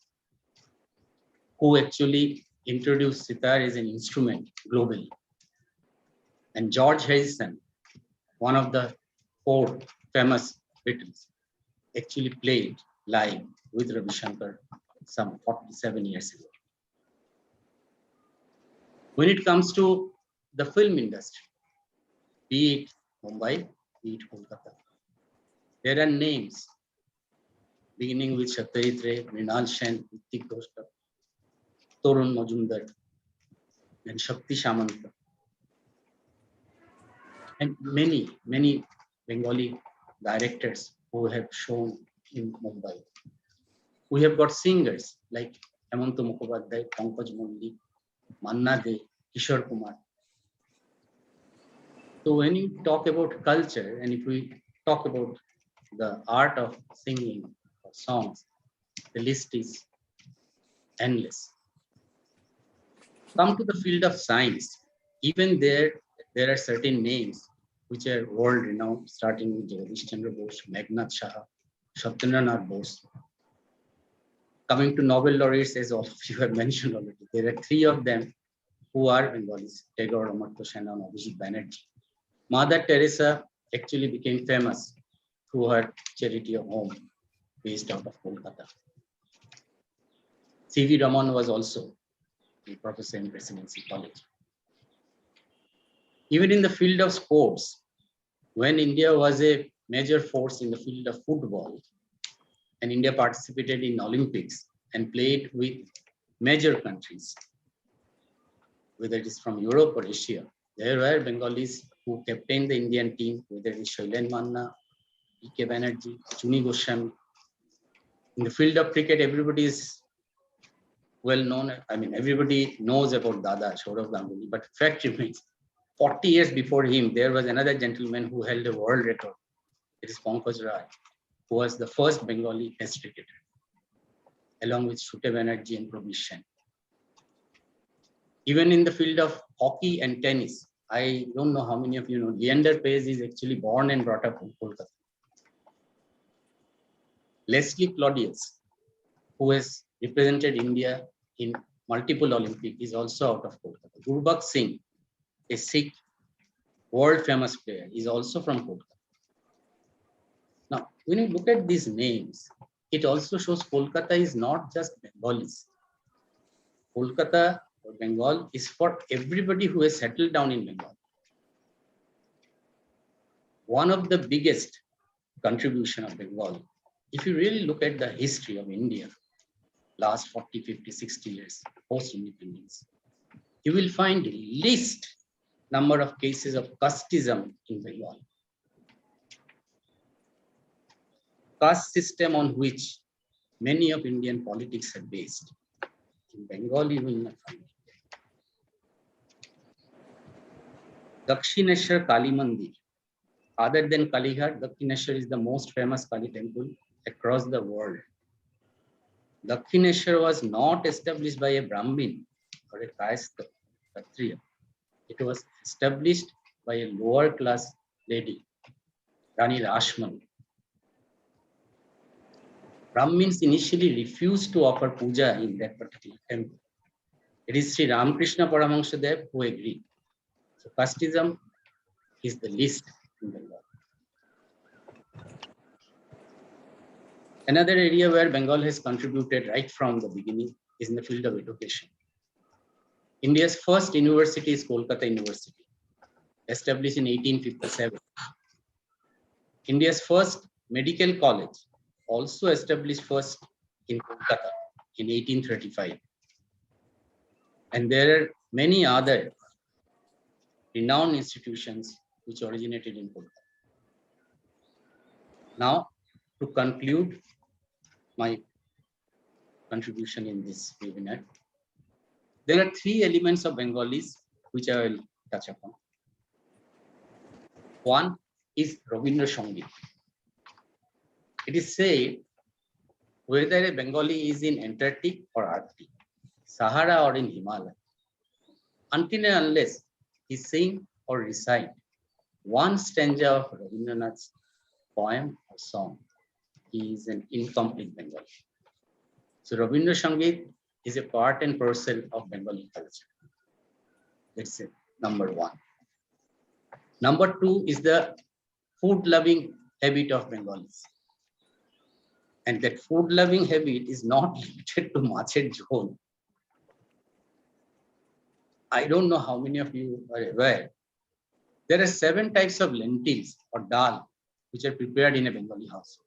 who actually introduced sitar as an instrument globally. And George Harrison, one of the four famous Beatles, actually played live with Ravi Shankar some 47 years ago. When it comes to the film industry, be it Mumbai, be it Kolkata, there are names beginning with Satyajit Ray, Mrinal Sen, Hrithik Roshan, Torun Majumdar, and Shakti Samanta, and many, many Bengali directors who have shown in Mumbai. We have got singers like Hemanta Mukhopadhyay, Pankaj Mullik, Manna De, Kishore Kumar. So when you talk about culture, and if we talk about the art of singing or songs, the list is endless. Come to the field of science. Even there are certain names which are world renowned, starting with Jagadish Chandra Bose, Meghnad Shah, Satyendranath Bose. Coming to Nobel laureates, as all of you have mentioned already, there are three of them who are Bengalis: Tagore, Amartya Sen, and Abhijit Banerjee. Mother Teresa actually became famous through her charity of home based out of Kolkata. C.V. Raman was also a professor in Presidency College. Even in the field of sports, when India was a major force in the field of football, and India participated in Olympics and played with major countries, whether it is from Europe or Asia, there were Bengalis who captained the Indian team, whether it is Shailen Manna, E.K. Banerjee, Chuni Goswami. In the field of cricket, everybody is well known. I mean, everybody knows about Dada, Saurav Ganguly, but fact remains, 40 years before him, there was another gentleman who held a world record. It is Pankaj Rai, who was the first Bengali test cricketer, along with Shute Banerjee and Probishan. Even in the field of hockey and tennis, I don't know how many of you know, Leander Paes is actually born and brought up in Kolkata. Leslie Claudius, who has represented India in multiple Olympics, is also out of Kolkata. Gurbakh Singh, a Sikh world famous player, is also from Kolkata. Now, when you look at these names, it also shows Kolkata is not just Bengalis. Kolkata or Bengal is for everybody who has settled down in Bengal. One of the biggest contribution of Bengal, if you really look at the history of India, last 40, 50, 60 years post-independence, you will find least number of cases of casteism in Bengal. Caste system on which many of Indian politics are based. In Bengal, you will not find it. Dakshineshwar Kali Mandir. Other than Kalighat, Dakshineshwar is the most famous Kali temple across the world. Dakshineshwar was not established by a Brahmin or a Kayastha Kshatriya. It was established by a lower class lady, Rani Rashmani. Brahmins initially refused to offer puja in that particular temple. It is Sri Ramakrishna Paramahansa Dev who agreed. So casteism is the least in Bengal. Another area where Bengal has contributed right from the beginning is in the field of education. India's first university is Kolkata University, established in 1857. India's first medical college, also established first in Kolkata in 1835. And there are many other renowned institutions which originated in Kolkata. Now, to conclude my contribution in this webinar, there are three elements of Bengalis which I will touch upon. One is Rabindra Sangit. It is said whether a Bengali is in Antarctic or Arctic, Sahara or in Himalaya, until and unless he sing or recite one stanza of Rabindranath's poem or song, he is an incomplete Bengali. So Rabindra Sangit is a part and parcel of Bengali culture. That's it, number one. Number two is the food-loving habit of Bengalis. And that food-loving habit is not limited to macher jhol. I don't know how many of you are aware. There are 7 types of lentils or dal which are prepared in a Bengali household.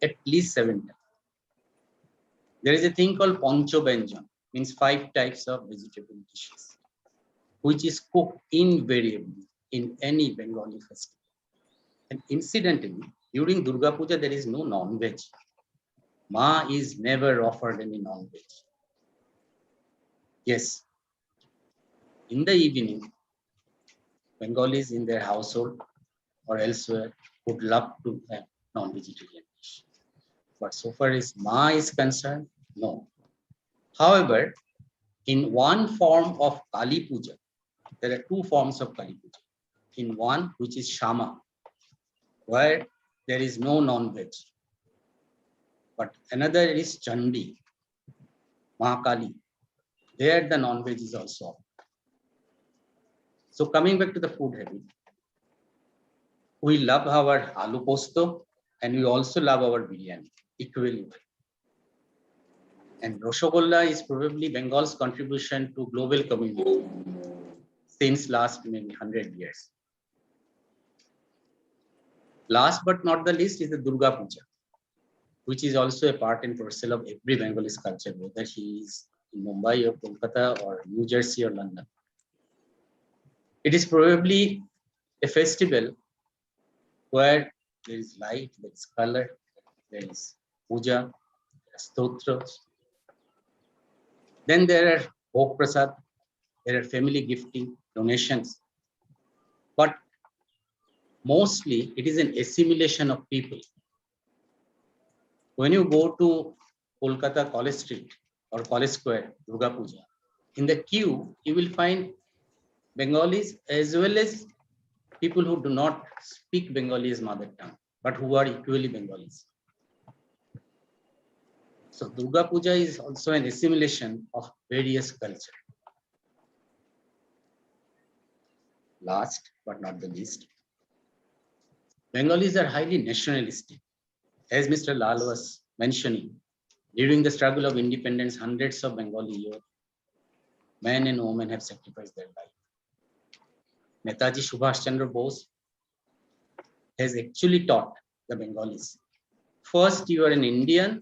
At least 7 types. There is a thing called poncho benjan, means 5 types of vegetable dishes, which is cooked invariably in any Bengali festival. And incidentally, during Durga Puja, there is no non-veg. Ma is never offered any non-veg. Yes, in the evening, Bengalis in their household or elsewhere would love to have non-vegetarian dish. But so far as Ma is concerned, no. However, in one form of Kali Puja, there are 2 forms of Kali Puja. In one, which is Shama, where there is no non-veg. But another is Chandi, Mahakali. There the non-veg is also offered. So coming back to the food habit, we love our aloo posto and we also love our biryani equally well. And Rasgulla is probably Bengal's contribution to global community since last maybe 100 years. Last but not the least is the Durga Puja, which is also a part and parcel of every Bengali culture, whether he is in Mumbai or Kolkata or New Jersey or London. It is probably a festival where there is light, there is color, there is puja, there is stotras. Then there are Bhog Prasad, there are family gifting, donations. But mostly it is an assimilation of people. When you go to Kolkata College Street or College Square, Durga Puja, in the queue, you will find Bengalis as well as people who do not speak Bengali as mother tongue, but who are equally Bengalis. So Durga Puja is also an assimilation of various cultures. Last but not the least, Bengalis are highly nationalistic. As Mr. Lal was mentioning, during the struggle of independence, hundreds of Bengali youth, men and women, have sacrificed their life. Netaji Subhash Chandra Bose has actually taught the Bengalis, first you are an Indian,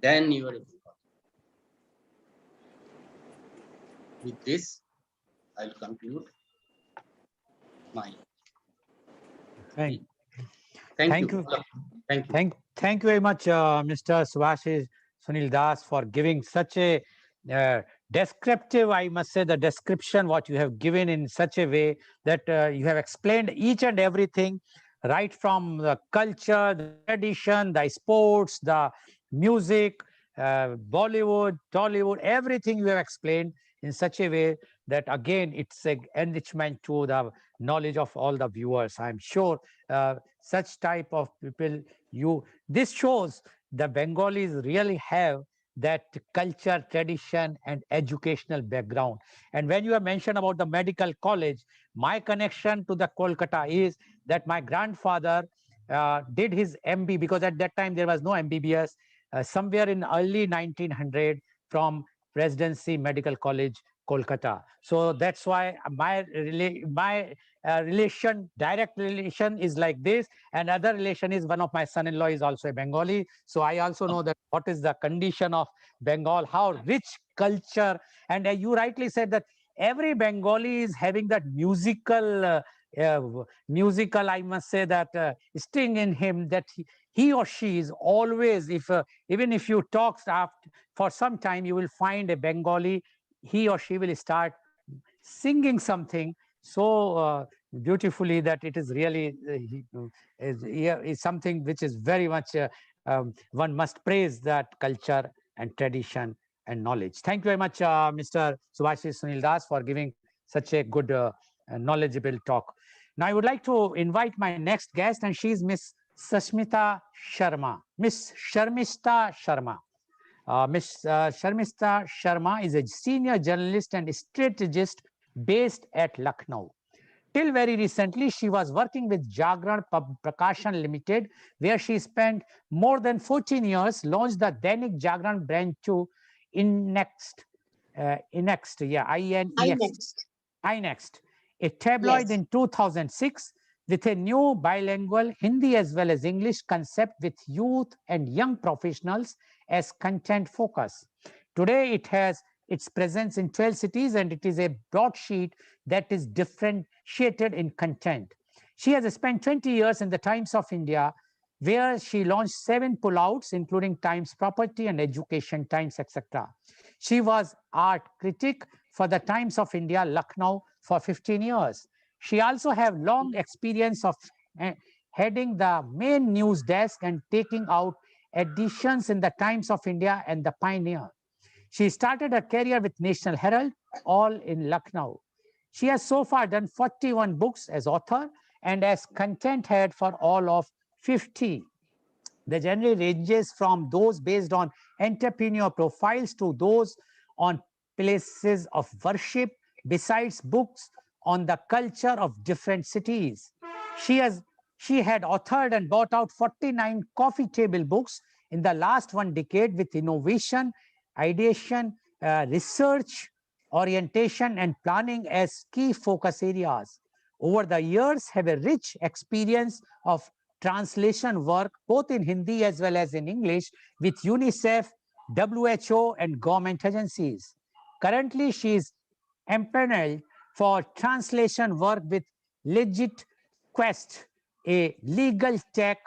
then you are a Bengali. With this, I'll conclude my. Thank Thank you. you. Thank you. Thank you very much, Mr. Subhashish Sunil Das, for giving such a descriptive, I must say, the description what you have given in such a way that you have explained each and everything, right from the culture, the tradition, the sports, the music, Bollywood, Tollywood, everything you have explained in such a way that again it's an enrichment to the knowledge of all the viewers. I'm sure such type of people, this shows the Bengalis really have that culture, tradition, and educational background. And when you have mentioned about the medical college, my connection to the Kolkata is that my grandfather did his MB, because at that time there was no MBBS, somewhere in early 1900 from Presidency Medical College, Kolkata. So that's why my relation, direct relation is like this. And other relation is one of my son-in-law is also a Bengali. So I also know that what is the condition of Bengal, how rich culture. And you rightly said that every Bengali is having that musical, I must say, that sting in him, that he or she is always, even if you talk after, for some time, you will find a Bengali, he or she will start singing something so beautifully that it is really is something which is very much one must praise that culture and tradition and knowledge. Thank you very much, Mr. Subhashish Sunil Das, for giving such a good knowledgeable talk. Now I would like to invite my next guest, and she is Miss Sashmita Sharma. Miss Sharmista Sharma. Ms. Sharmista Sharma is a senior journalist and strategist based at Lucknow. Till very recently, she was working with Jagran Prakashan Limited, where she spent more than 14 years, launched the Dainik Jagran brand to INEXT, INEXT, a tabloid in 2006 with a new bilingual Hindi as well as English concept with youth and young professionals as content focus. Today, it has its presence in 12 cities, and it is a broadsheet that is differentiated in content. She has spent 20 years in the Times of India, where she launched 7 pullouts, including Times Property and Education Times, etc. She was art critic for the Times of India, Lucknow, for 15 years. She also has long experience of heading the main news desk and taking out editions in the Times of India and the Pioneer. She started her career with National Herald, all in Lucknow. She has so far done 41 books as author and as content head for all of 50. The genre ranges from those based on entrepreneur profiles to those on places of worship, besides books on the culture of different cities. She had authored and bought out 49 coffee table books in the last 1 decade, with innovation, ideation, research, orientation, and planning as key focus areas. Over the years, have a rich experience of translation work, both in Hindi as well as in English, with UNICEF, WHO, and government agencies. Currently, she is empaneled for translation work with Legit Quest, a legal tech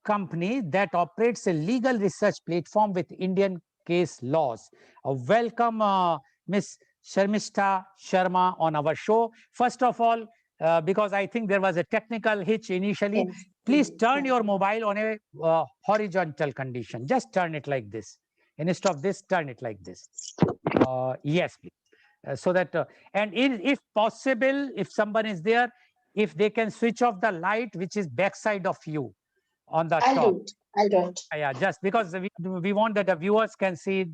company that operates a legal research platform with Indian case laws. Welcome, Miss Sharmishta Sharma on our show. First of all, because I think there was a technical hitch initially, Yes. please turn your mobile on a horizontal condition. Just turn it like this. Instead of this, turn it like this. Yes, please. So that, and if possible, if someone is there, if they can switch off the light, which is backside of you on the I'll top. do it. I'll do it. Yeah, just because we want that the viewers can see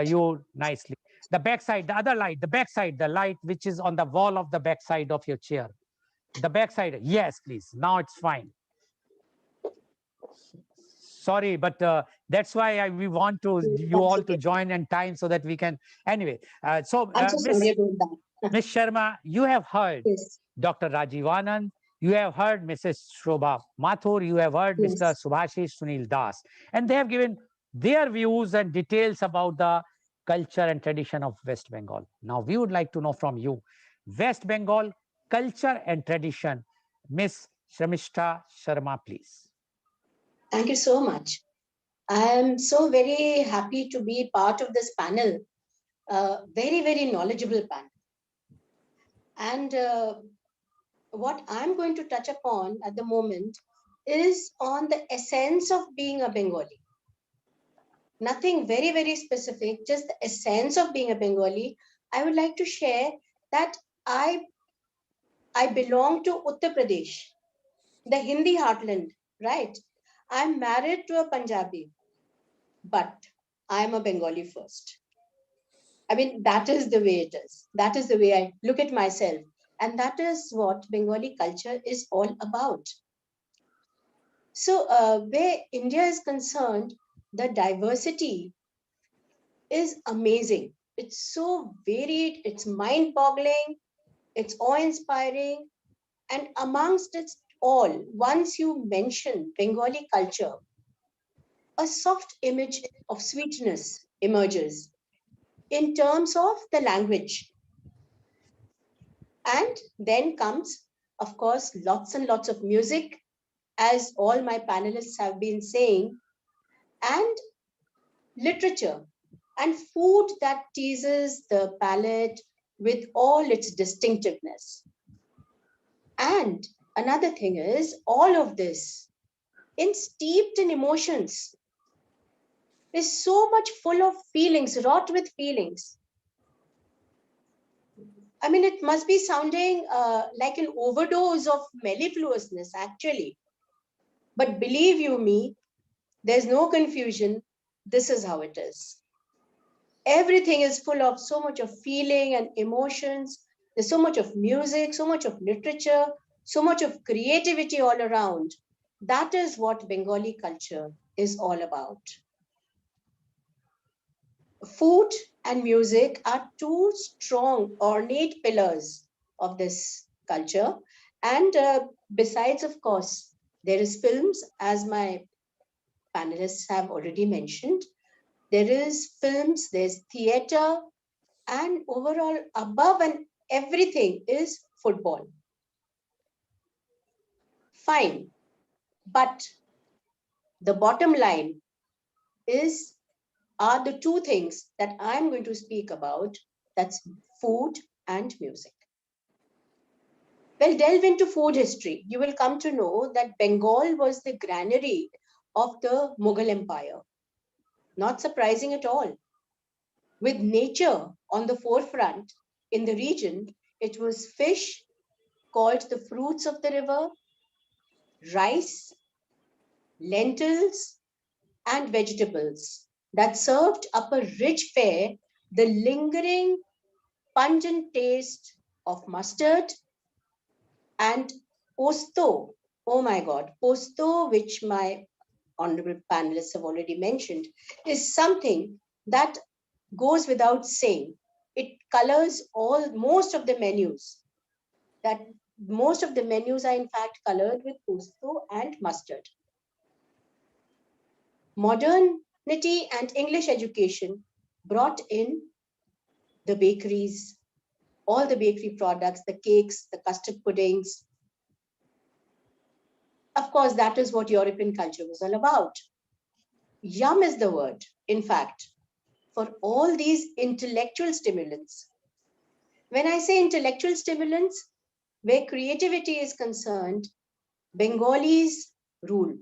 you nicely. The backside, the other light, the backside, the light which is on the wall of the backside of your chair. The backside, yes, please. Now it's fine. Sorry, but that's why we want to you That's all to okay. join in time so that we can. Anyway, so I'm so sorry about that. Ms. Sharma, you have heard Yes. Dr. Rajiv Anand, you have heard Mrs. Shobha Mathur, you have heard Mr. Yes. Subhashish Sunil Das, and they have given their views and details about the culture and tradition of West Bengal. Now, we would like to know from you, West Bengal culture and tradition. Ms. Shamishta Sharma, please. Thank you so much. I am so very happy to be part of this panel, very, very knowledgeable panel. And what I'm going to touch upon at the moment is on the essence of being a Bengali. Nothing very, very specific, just the essence of being a Bengali. I would like to share that I belong to Uttar Pradesh, the Hindi heartland, right? I'm married to a Punjabi, but I'm a Bengali first. I mean, that is the way it is. That is the way I look at myself. And that is what Bengali culture is all about. So, where India is concerned, the diversity is amazing. It's so varied, it's mind boggling, it's awe inspiring. And amongst it all, once you mention Bengali culture, a soft image of sweetness emerges in terms of the language. And then comes, of course, lots and lots of music, as all my panelists have been saying, and literature and food that teases the palate with all its distinctiveness. And another thing is, all of this, steeped in emotions, is so much full of feelings, wrought with feelings. I mean, it must be sounding like an overdose of mellifluousness, actually. But believe you me, there's no confusion. This is how it is. Everything is full of so much of feeling and emotions. There's so much of music, so much of literature, so much of creativity all around. That is what Bengali culture is all about. Food and music are two strong, ornate pillars of this culture. And besides, of course, there is films, as my panelists have already mentioned. There is films, there's theater, and overall, above and everything is football. Fine. But the bottom line are the two things that I'm going to speak about. That's food and music. Well, delve into food history. You will come to know that Bengal was the granary of the Mughal Empire. Not surprising at all. With nature on the forefront in the region, it was fish called the fruits of the river, rice, lentils, and vegetables that served up a rich fare, the lingering, pungent taste of mustard and posto. Oh my God, posto, which my honorable panelists have already mentioned, is something that goes without saying. It colors most of the menus. That most of the menus are in fact colored with posto and mustard. Modernity and English education brought in the bakeries, all the bakery products, the cakes, the custard puddings. Of course, that is what European culture was all about. Yum is the word, in fact. for all these intellectual stimulants. When I say intellectual stimulants, where creativity is concerned, Bengalis rule.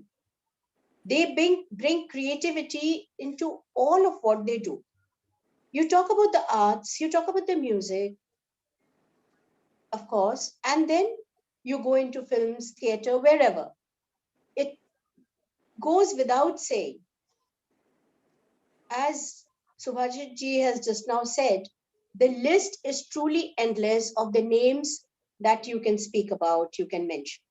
They bring creativity into all of what they do. You talk about the arts, you talk about the music, of course, and then you go into films, theater, wherever. It goes without saying. As Subhajit ji has just now said, the list is truly endless of the names that you can speak about, you can mention.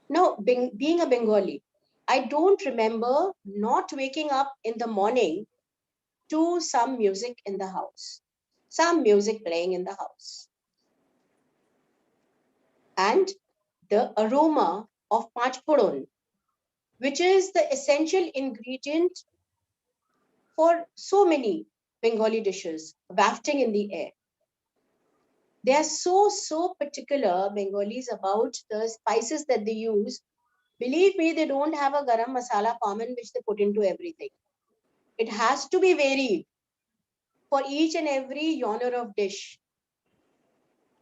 Now, being a Bengali, I don't remember not waking up in the morning to some music in the house, some music playing in the house. And the aroma of pachporon, which is the essential ingredient for so many Bengali dishes, wafting in the air. They are so particular, Bengalis, about the spices that they use. Believe me, they don't have a garam masala common which they put into everything. It has to be varied for each and every genre of dish.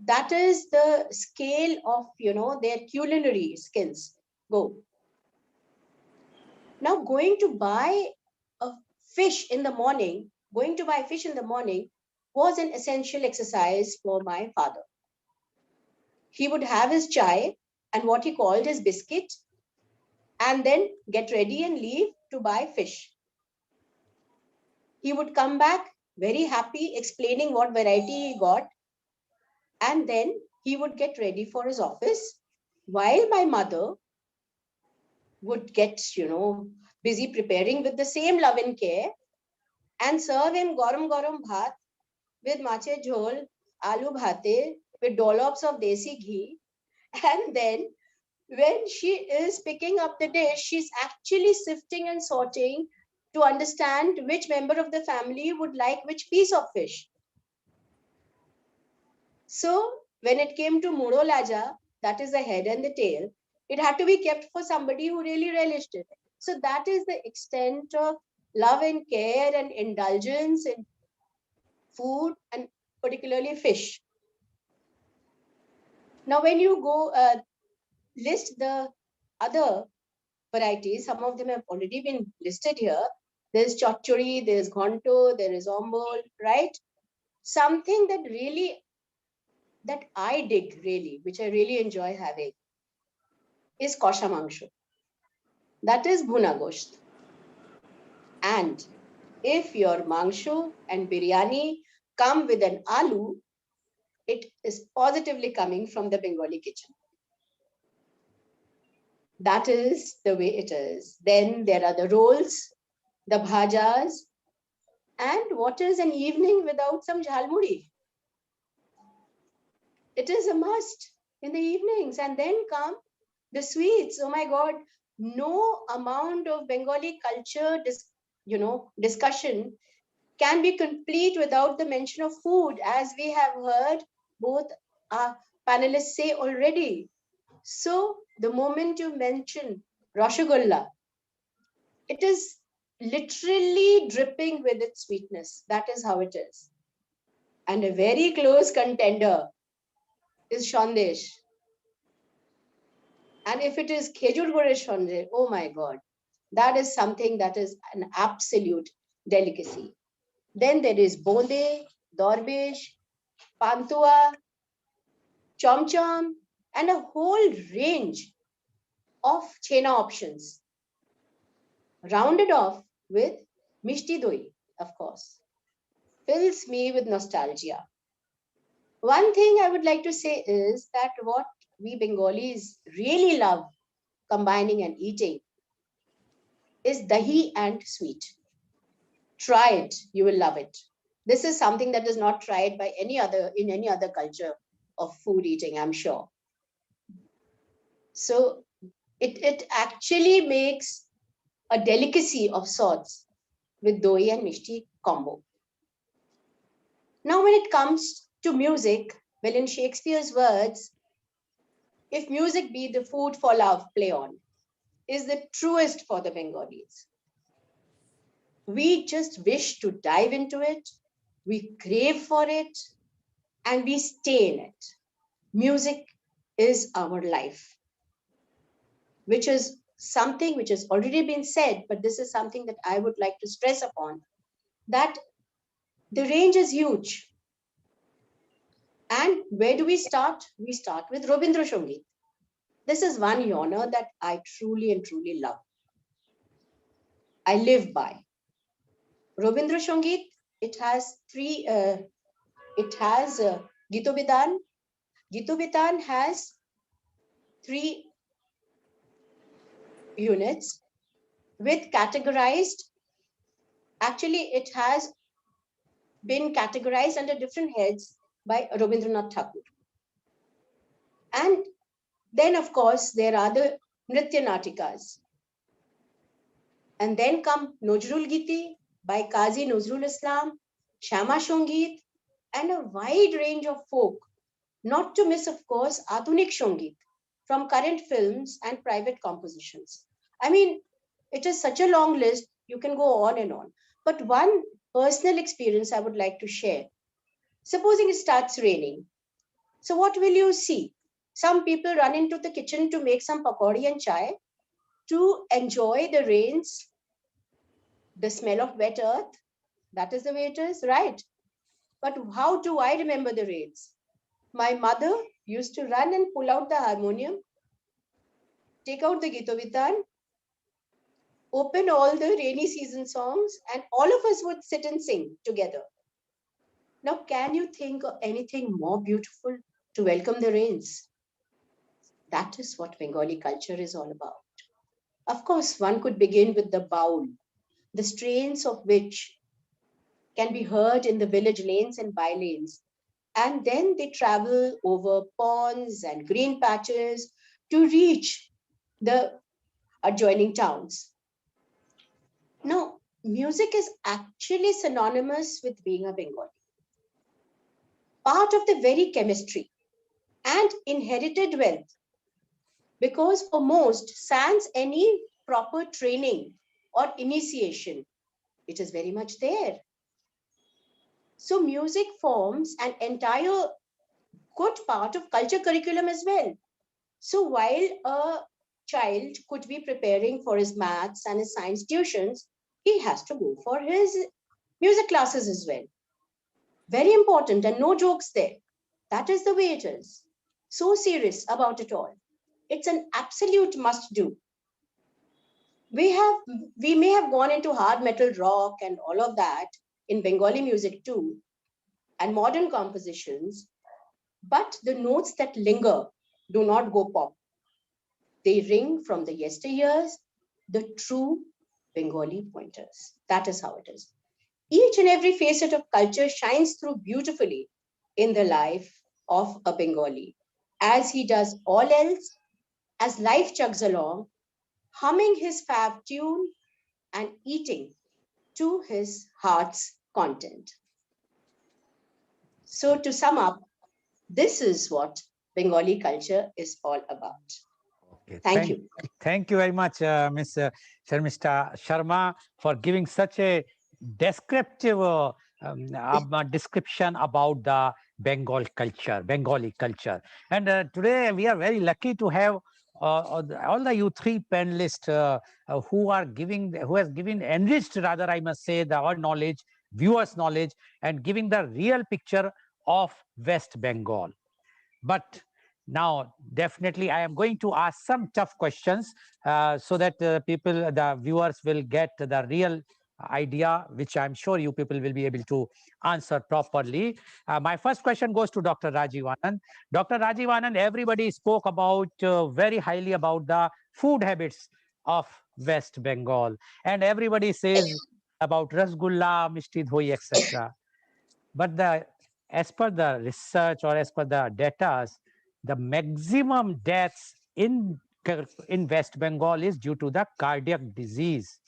That is the scale of, their culinary skills. Go. Now, going to buy fish in the morning was an essential exercise for my father. He would have his chai and what he called his biscuit, and then get ready and leave to buy fish. He would come back very happy, explaining what variety he got, and then he would get ready for his office, while my mother would get, busy preparing with the same love and care, and serve him garam garam bhat with mache jhol, aloo bhate, with dollops of desi ghee. And then when she is picking up the dish, she's actually sifting and sorting to understand which member of the family would like which piece of fish. So when it came to Muro Laja, that is the head and the tail, it had to be kept for somebody who really relished it. So that is the extent of love and care and indulgence in food, and particularly fish. Now, when you go list the other varieties, some of them have already been listed here. There's chachuri, there's ghonto, there is ombol, right? Something that I dig really, which I really enjoy having, is kosha mangsho. That is bhuna gosht. And if your mangsho and biryani come with an aloo, it is positively coming from the Bengali kitchen. That is the way it is. Then there are the rolls, the bhajas, and what is an evening without some jhalmuri? It is a must in the evenings. And then come the sweets. Oh my God, no amount of Bengali culture discussion can be complete without the mention of food, as we have heard both our panelists say already. So the moment you mention Rasgulla, it is literally dripping with its sweetness. That is how it is. And a very close contender is Shandesh. And if it is Khejur Gure Shandesh, oh my God, that is something that is an absolute delicacy. Then there is Bonde, Dorbesh, Pantua, Chom Chom, and a whole range of chena options, rounded off with Mishti Doi, of course. Fills me with nostalgia. One thing I would like to say is that what we Bengalis really love combining and eating is dahi and sweet. Try it, you will love it. This is something that is not tried by any other culture of food eating, I'm sure. So it actually makes a delicacy of sorts with doi and mishti combo. Now, when it comes to music, well, in Shakespeare's words, if music be the food for love, play on, is the truest for the Bengalis. We just wish to dive into it, we crave for it, and we stay in it. Music is our life, which is something which has already been said, but this is something that I would like to stress upon, that the range is huge. And where do we start? We start with Robindra Sangeet. This is one genre that I truly and truly love. I live by. Robindra Sangeet, it has Gitobitan. Gitobitan has 3 units with categorized, actually it has been categorized under different heads by Rabindranath Tagore. And then of course there are the Nritya Natikas. And then come Nojrul Giti by Qazi Nozrul Islam, Shama Sangeet, and a wide range of folk. Not to miss, of course, Adunik Sangeet from current films and private compositions. I mean, it is such a long list, you can go on and on. But one personal experience I would like to share. Supposing it starts raining. So what will you see? Some people run into the kitchen to make some pakodi and chai to enjoy the rains, the smell of wet earth. That is the way it is, right? But how do I remember the rains? My mother used to run and pull out the harmonium, take out the Gitovitan, open all the rainy season songs, and all of us would sit and sing together. Now, can you think of anything more beautiful to welcome the rains? That is what Bengali culture is all about. Of course, one could begin with the baul, the strains of which can be heard in the village lanes and by lanes. And then they travel over ponds and green patches to reach the adjoining towns. Now, music is actually synonymous with being a Bengali, part of the very chemistry and inherited wealth, because for most, sans any proper training or initiation, it is very much there. So music forms an entire good part of culture curriculum as well. So while a child could be preparing for his maths and his science tuitions, he has to go for his music classes as well. Very important, and no jokes there. That is the way it is. So serious about it all. It's an absolute must do. We may have gone into hard metal rock and all of that in Bengali music too, and modern compositions, but the notes that linger do not go pop. They ring from the yesteryears, the true Bengali pointers. That is how it is. Each and every facet of culture shines through beautifully in the life of a Bengali, as he does all else, as life chugs along, humming his fab tune and eating to his heart's content. So, to sum up, this is what Bengali culture is all about. Okay, Thank you. Thank you very much, Ms. Sharmista Sharma, for giving such a descriptive description about the Bengali culture. And today we are very lucky to have all the you three panelists who has given enriched, rather I must say, our knowledge, viewers' knowledge, and giving the real picture of West Bengal. But now, definitely, I am going to ask some tough questions so that the viewers will get the real idea, which I'm sure you people will be able to answer properly. My first question goes to Dr. Rajiv Anand. Dr. Rajiv Anand, everybody spoke about very highly about the food habits of West Bengal. And everybody says about Rasgulla, Mishti Dhoi, etc. But as per the research or as per the data, the maximum deaths in West Bengal is due to the cardiac disease.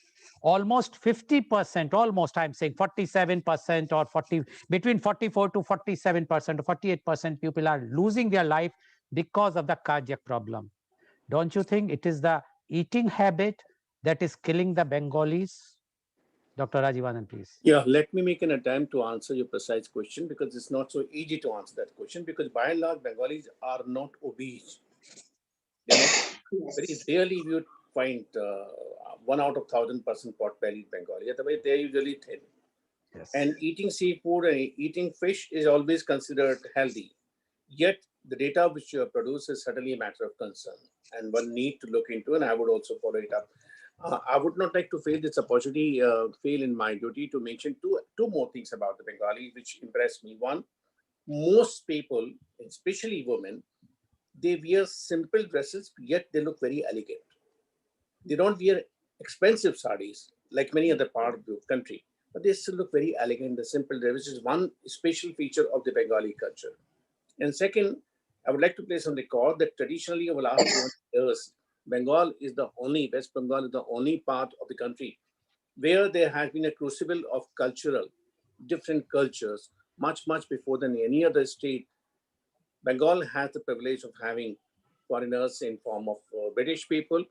Almost 50%, almost I'm saying 47% or 40, between 44 to 47% or 48% people are losing their life because of the cardiac problem. Don't you think it is the eating habit that is killing the Bengalis? Dr. Rajivanand, please. Yeah, let me make an attempt to answer your precise question, because it's not so easy to answer that question, because by and large, Bengalis are not obese. They're not very Yes. rarely you would find 1 out of 1,000% pot-bellied Bengali. Otherwise, they're usually thin. Yes. And eating seafood and eating fish is always considered healthy. Yet, the data which you have produced is certainly a matter of concern, and one need to look into, and I would also follow it up. I would not like to fail this opportunity, fail in my duty to mention two more things about the Bengali which impressed me. One, most people, especially women, they wear simple dresses, yet they look very elegant. They don't wear expensive sarees like many other parts of the country, but they still look very elegant, the simple dress, which is one special feature of the Bengali culture. And second, I would like to place on record that traditionally over the last 200 years, West Bengal is the only part of the country where there has been a crucible of different cultures, much before than any other state. Bengal has the privilege of having foreigners in form of British people.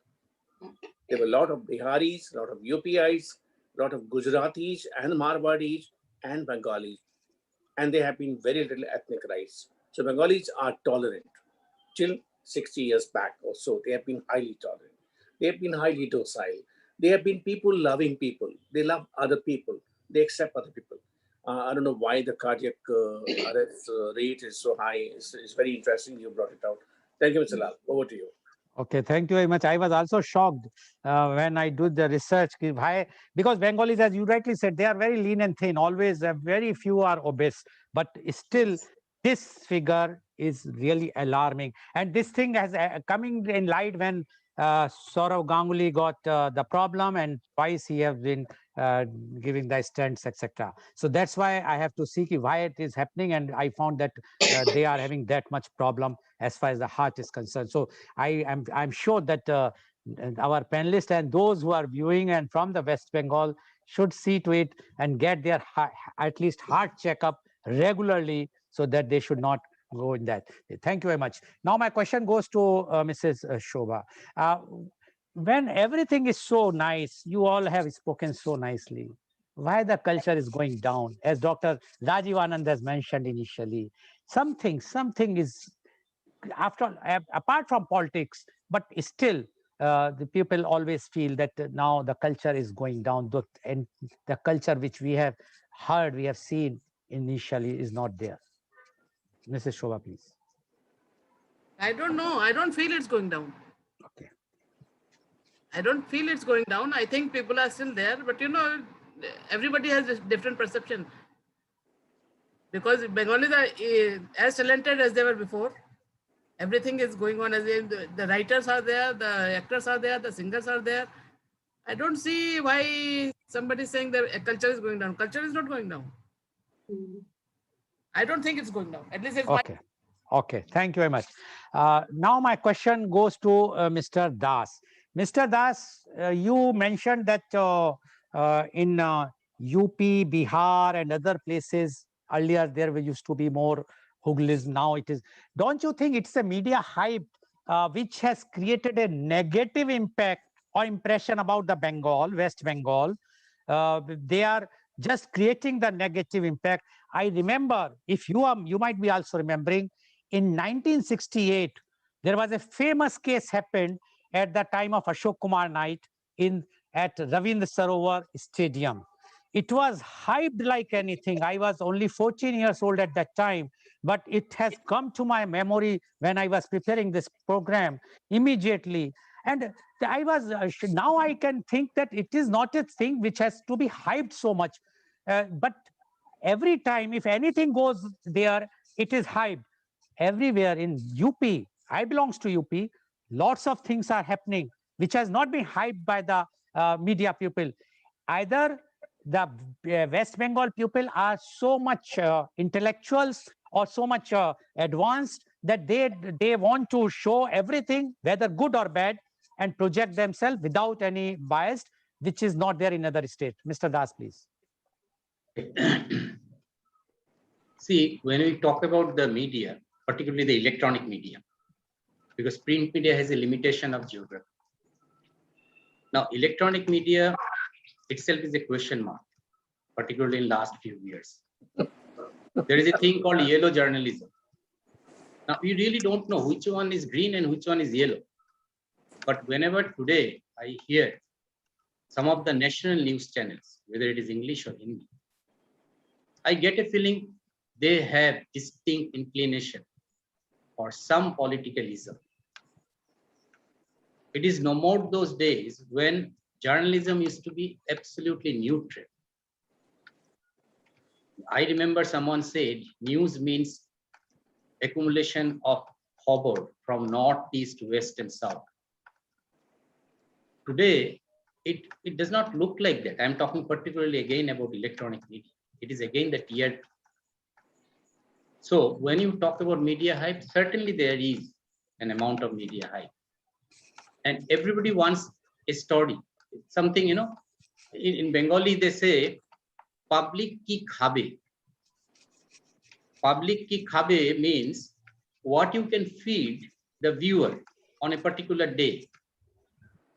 There were a lot of Biharis, a lot of UPIs, a lot of Gujaratis and Marwadis and Bengalis, and they have been very little ethnic rights. So Bengalis are tolerant. Till 60 years back or so, they have been highly tolerant. They have been highly docile. They have been people-loving people. They love other people. They accept other people. I don't know why the cardiac arrest rate is so high. It's very interesting you brought it out. Thank you, Mr. Lal. Over to you. Okay, thank you very much. I was also shocked when I do the research. Because Bengalis, as you rightly said, they are very lean and thin. Always, very few are obese. But still, this figure is really alarming. And this thing has coming in light when Saurav Ganguly got the problem, and twice he has been giving the stents, etc. So that's why I have to see why it is happening. And I found that they are having that much problem as far as the heart is concerned. So I'm sure that our panelists and those who are viewing and from the West Bengal should see to it and get their at least heart checkup regularly, so that they should not go in that. Thank you very much. Now my question goes to Mrs. Shobha. When everything is so nice, you all have spoken so nicely, why the culture is going down? As Dr. Rajivanand has mentioned initially, something is, apart from politics, but still the people always feel that now the culture is going down, and the culture which we have heard, we have seen initially is not there. Mrs. Shobha, please. I don't know. I don't feel it's going down. Okay. I don't feel it's going down. I think people are still there, but everybody has a different perception. Because Bengalis are as talented as they were before. Everything is going on as the writers are there, the actors are there, the singers are there. I don't see why somebody is saying that culture is going down. Culture is not going down. I don't think it's going down. At least it's okay. Okay, thank you very much. Now my question goes to Mr. Das. Mr. Das, you mentioned that in UP, Bihar and other places, earlier there used to be more Huglis, now it is. Don't you think it's a media hype which has created a negative impact or impression about the Bengal, West Bengal? They are just creating the negative impact. I remember, if you might be also remembering, in 1968, there was a famous case happened at the time of Ashok Kumar night at Ravindra Sarovar Stadium. It was hyped like anything. I was only 14 years old at that time, but it has come to my memory when I was preparing this program immediately. And I was now I can think that it is not a thing which has to be hyped so much. But every time, if anything goes there, it is hyped. Everywhere in UP, I belongs to UP, lots of things are happening which has not been hyped by the media people. Either the West Bengal people are so much intellectuals or so much advanced that they want to show everything, whether good or bad, and project themselves without any bias, which is not there in other states. Mr. Das, please. See, when we talk about the media, particularly the electronic media, because print media has a limitation of geography. Now, electronic media, itself is a question mark, particularly in last few years. There is a thing called yellow journalism. Now, we really don't know which one is green and which one is yellow. But whenever today I hear some of the national news channels, whether it is English or Hindi, I get a feeling they have distinct inclination for some politicalism. It is no more those days when journalism used to be absolutely neutral. I remember someone said news means accumulation of hobble from north, east, west, and south. Today, it does not look like that. I'm talking particularly again about electronic media. It is again the tier 2. So when you talk about media hype, certainly there is an amount of media hype. And everybody wants a story. Something, in Bengali they say, public ki khabe. Public ki khabe means what you can feed the viewer on a particular day.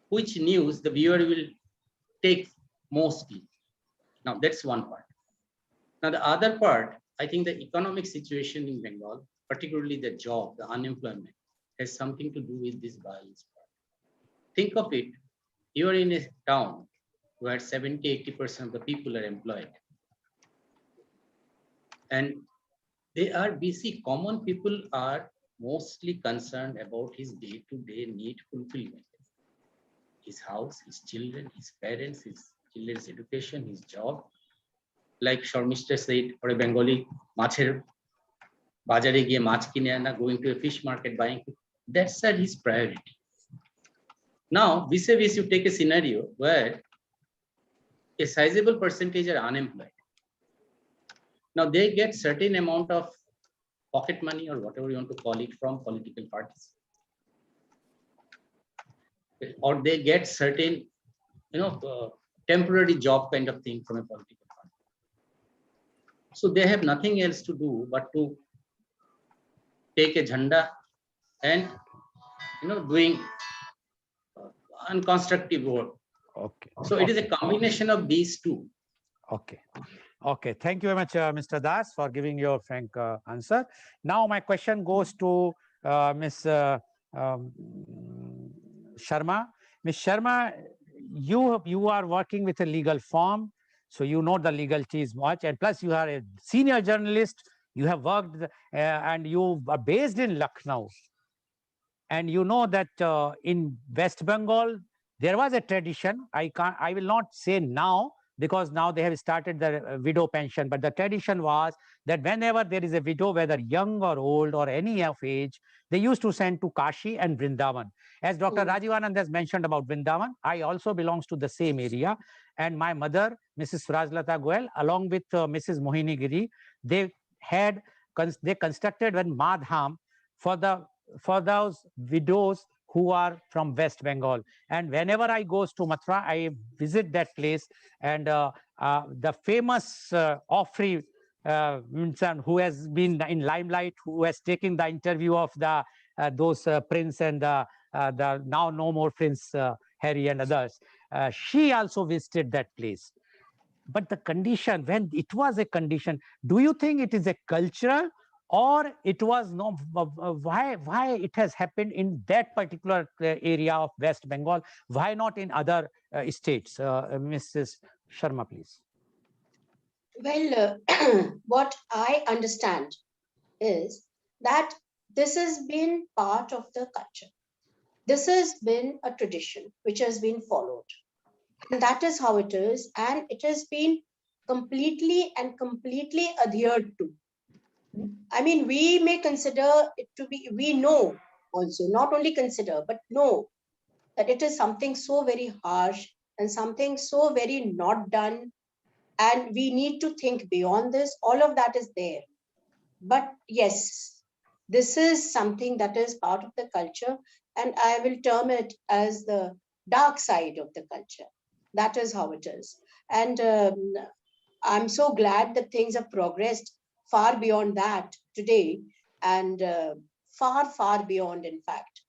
Which news the viewer will take mostly. Now that's one part. Now the other part, I think the economic situation in Bengal, particularly the job, the unemployment, has something to do with this violence. Think of it, you are in a town where 70–80% of the people are employed. And they are busy. Common people are mostly concerned about his day-to-day need fulfillment. His house, his children, his parents, his children's education, his job. Like Sharmishta said, for a Bengali, macher bazare giye mach kine ana, going to a fish market buying. That's his priority. Now, vis-a-vis, you take a scenario where a sizable percentage are unemployed. Now, they get certain amount of pocket money or whatever you want to call it from political parties. Or they get certain, temporary job kind of thing from a political party. So they have nothing else to do but to take a jhanda and, doing unconstructive work. Okay. So it is a combination of these two. Okay. Okay. Thank you very much, Mr. Das, for giving your frank answer. Now my question goes to Ms. Sharma. Ms. Sharma, you are working with a legal firm, so you know the legalities much, and plus you are a senior journalist. You have worked and you are based in Lucknow. And you know that in West Bengal, there was a tradition. I will not say now, because now they have started the widow pension. But the tradition was that whenever there is a widow, whether young or old or any of age, they used to send to Kashi and Vrindavan. As Dr. Rajivanand has mentioned about Vrindavan, I also belongs to the same area. And my mother, Mrs. Surajlata Goel, along with Mrs. Mohini Giri, they constructed one Madham for those widows who are from West Bengal. And whenever I goes to Mathura, I visit that place. And the famous Offrey who has been in limelight, who has taken the interview of those Prince and the now no more Prince Harry and others, she also visited that place. But the condition, when it was a condition, do you think it is a cultural, or it was no, why it has happened in that particular area of West Bengal? Why not in other states? Mrs. Sharma, please. Well, what I understand is that this has been part of the culture. This has been a tradition which has been followed. And that is how it is. And it has been completely adhered to. I mean, we may consider it to be, we know also, not only consider, but know that it is something so very harsh and something so very not done. And we need to think beyond this. All of that is there. But yes, this is something that is part of the culture. And I will term it as the dark side of the culture. That is how it is. And I'm so glad that things have progressed far beyond that today, and far beyond, in fact,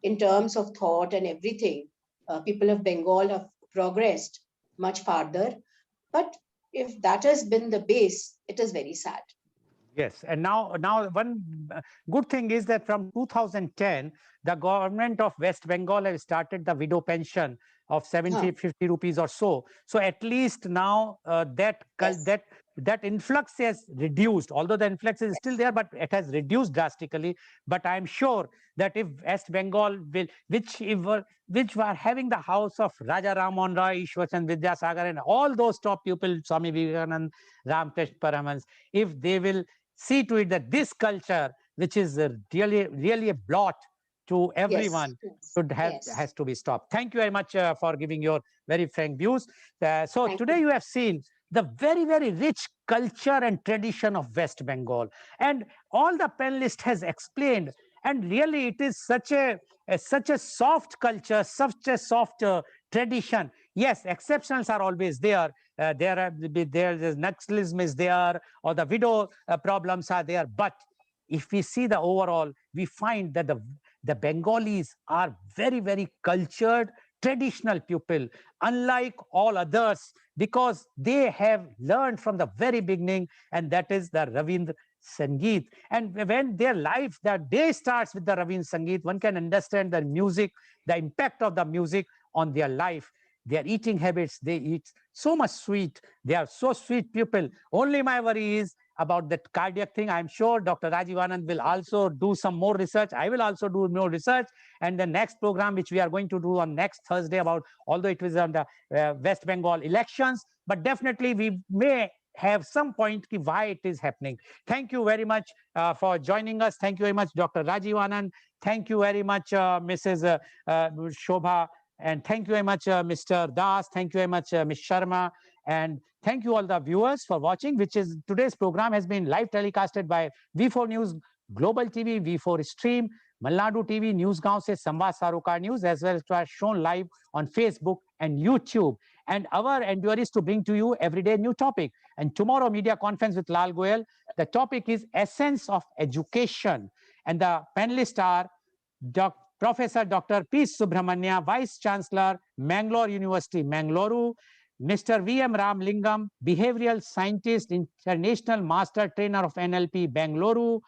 in terms of thought and everything. People of Bengal have progressed much farther. But if that has been the base, it is very sad. Yes, and now one good thing is that from 2010, the government of West Bengal has started the widow pension of 70, 50 rupees or so. So at least now Yes. that influx has reduced, although the influx is still there, but it has reduced drastically. But I'm sure that if West Bengal will, which were having the house of Raja Rammohn Roy, Ishwarchandra Vidyasagar, and all those top people, Swami Vivekananda, Ramkrishna Paramhans, if they will see to it that this culture, which is really a blot to Yes. everyone, should have Yes. has to be stopped. Thank you very much for giving your very frank views. So Thank today you. you have seen the very rich culture and tradition of West Bengal, and all the panelists has explained. And really, it is such a soft culture, such a soft tradition. Yes, exceptions are always there. There's nationalism is there, or the widow problems are there. But if we see the overall, we find that the Bengalis are very cultured, traditional people, unlike all others, because they have learned from the very beginning, and that is the Ravindra Sangeet. And when their life, their day starts with the Ravindra Sangeet, one can understand the music, the impact of the music on their life. Their eating habits, they eat so much sweet. They are so sweet people. Only my worry is about that cardiac thing. I'm sure Dr. Rajiv Anand will also do some more research. I will also do more research. And the next program, which we are going to do on next Thursday, about, although it was on the West Bengal elections, but definitely we may have some point why it is happening. Thank you very much for joining us. Thank you very much, Dr. Rajiv Anand. Thank you very much, Mrs. Shobha. And thank you very much, Mr. Das. Thank you very much, Ms. Sharma. And thank you all the viewers for watching, which is today's program has been live telecasted by V4 News, Global TV, V4 Stream, Malnadu TV, Newsgaon se Samvad Sarokar News, as well as shown live on Facebook and YouTube. And our endeavor is to bring to you everyday new topic. And tomorrow, media conference with Lal Goel. The topic is Essence of Education. And the panelists are Professor Dr. P. Subramania, Vice Chancellor, Mangalore University, Mangaluru; Mr. V.M. Ramlingam, Behavioral Scientist, International Master Trainer of NLP, Bengaluru;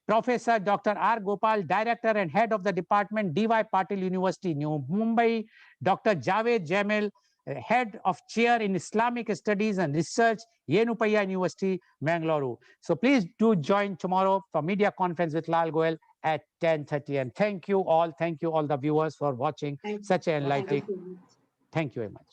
Professor Dr. R. Gopal, Director and Head of the Department, D.Y. Patil University, New Mumbai; Dr. Javed Jamil, Head of Chair in Islamic Studies and Research, Yenupaya University, Mangaluru. So please do join tomorrow for media conference with Lal Goel at 10:30 a.m. Thank you all the viewers for watching such an enlightening. Thank you. Thank you very much.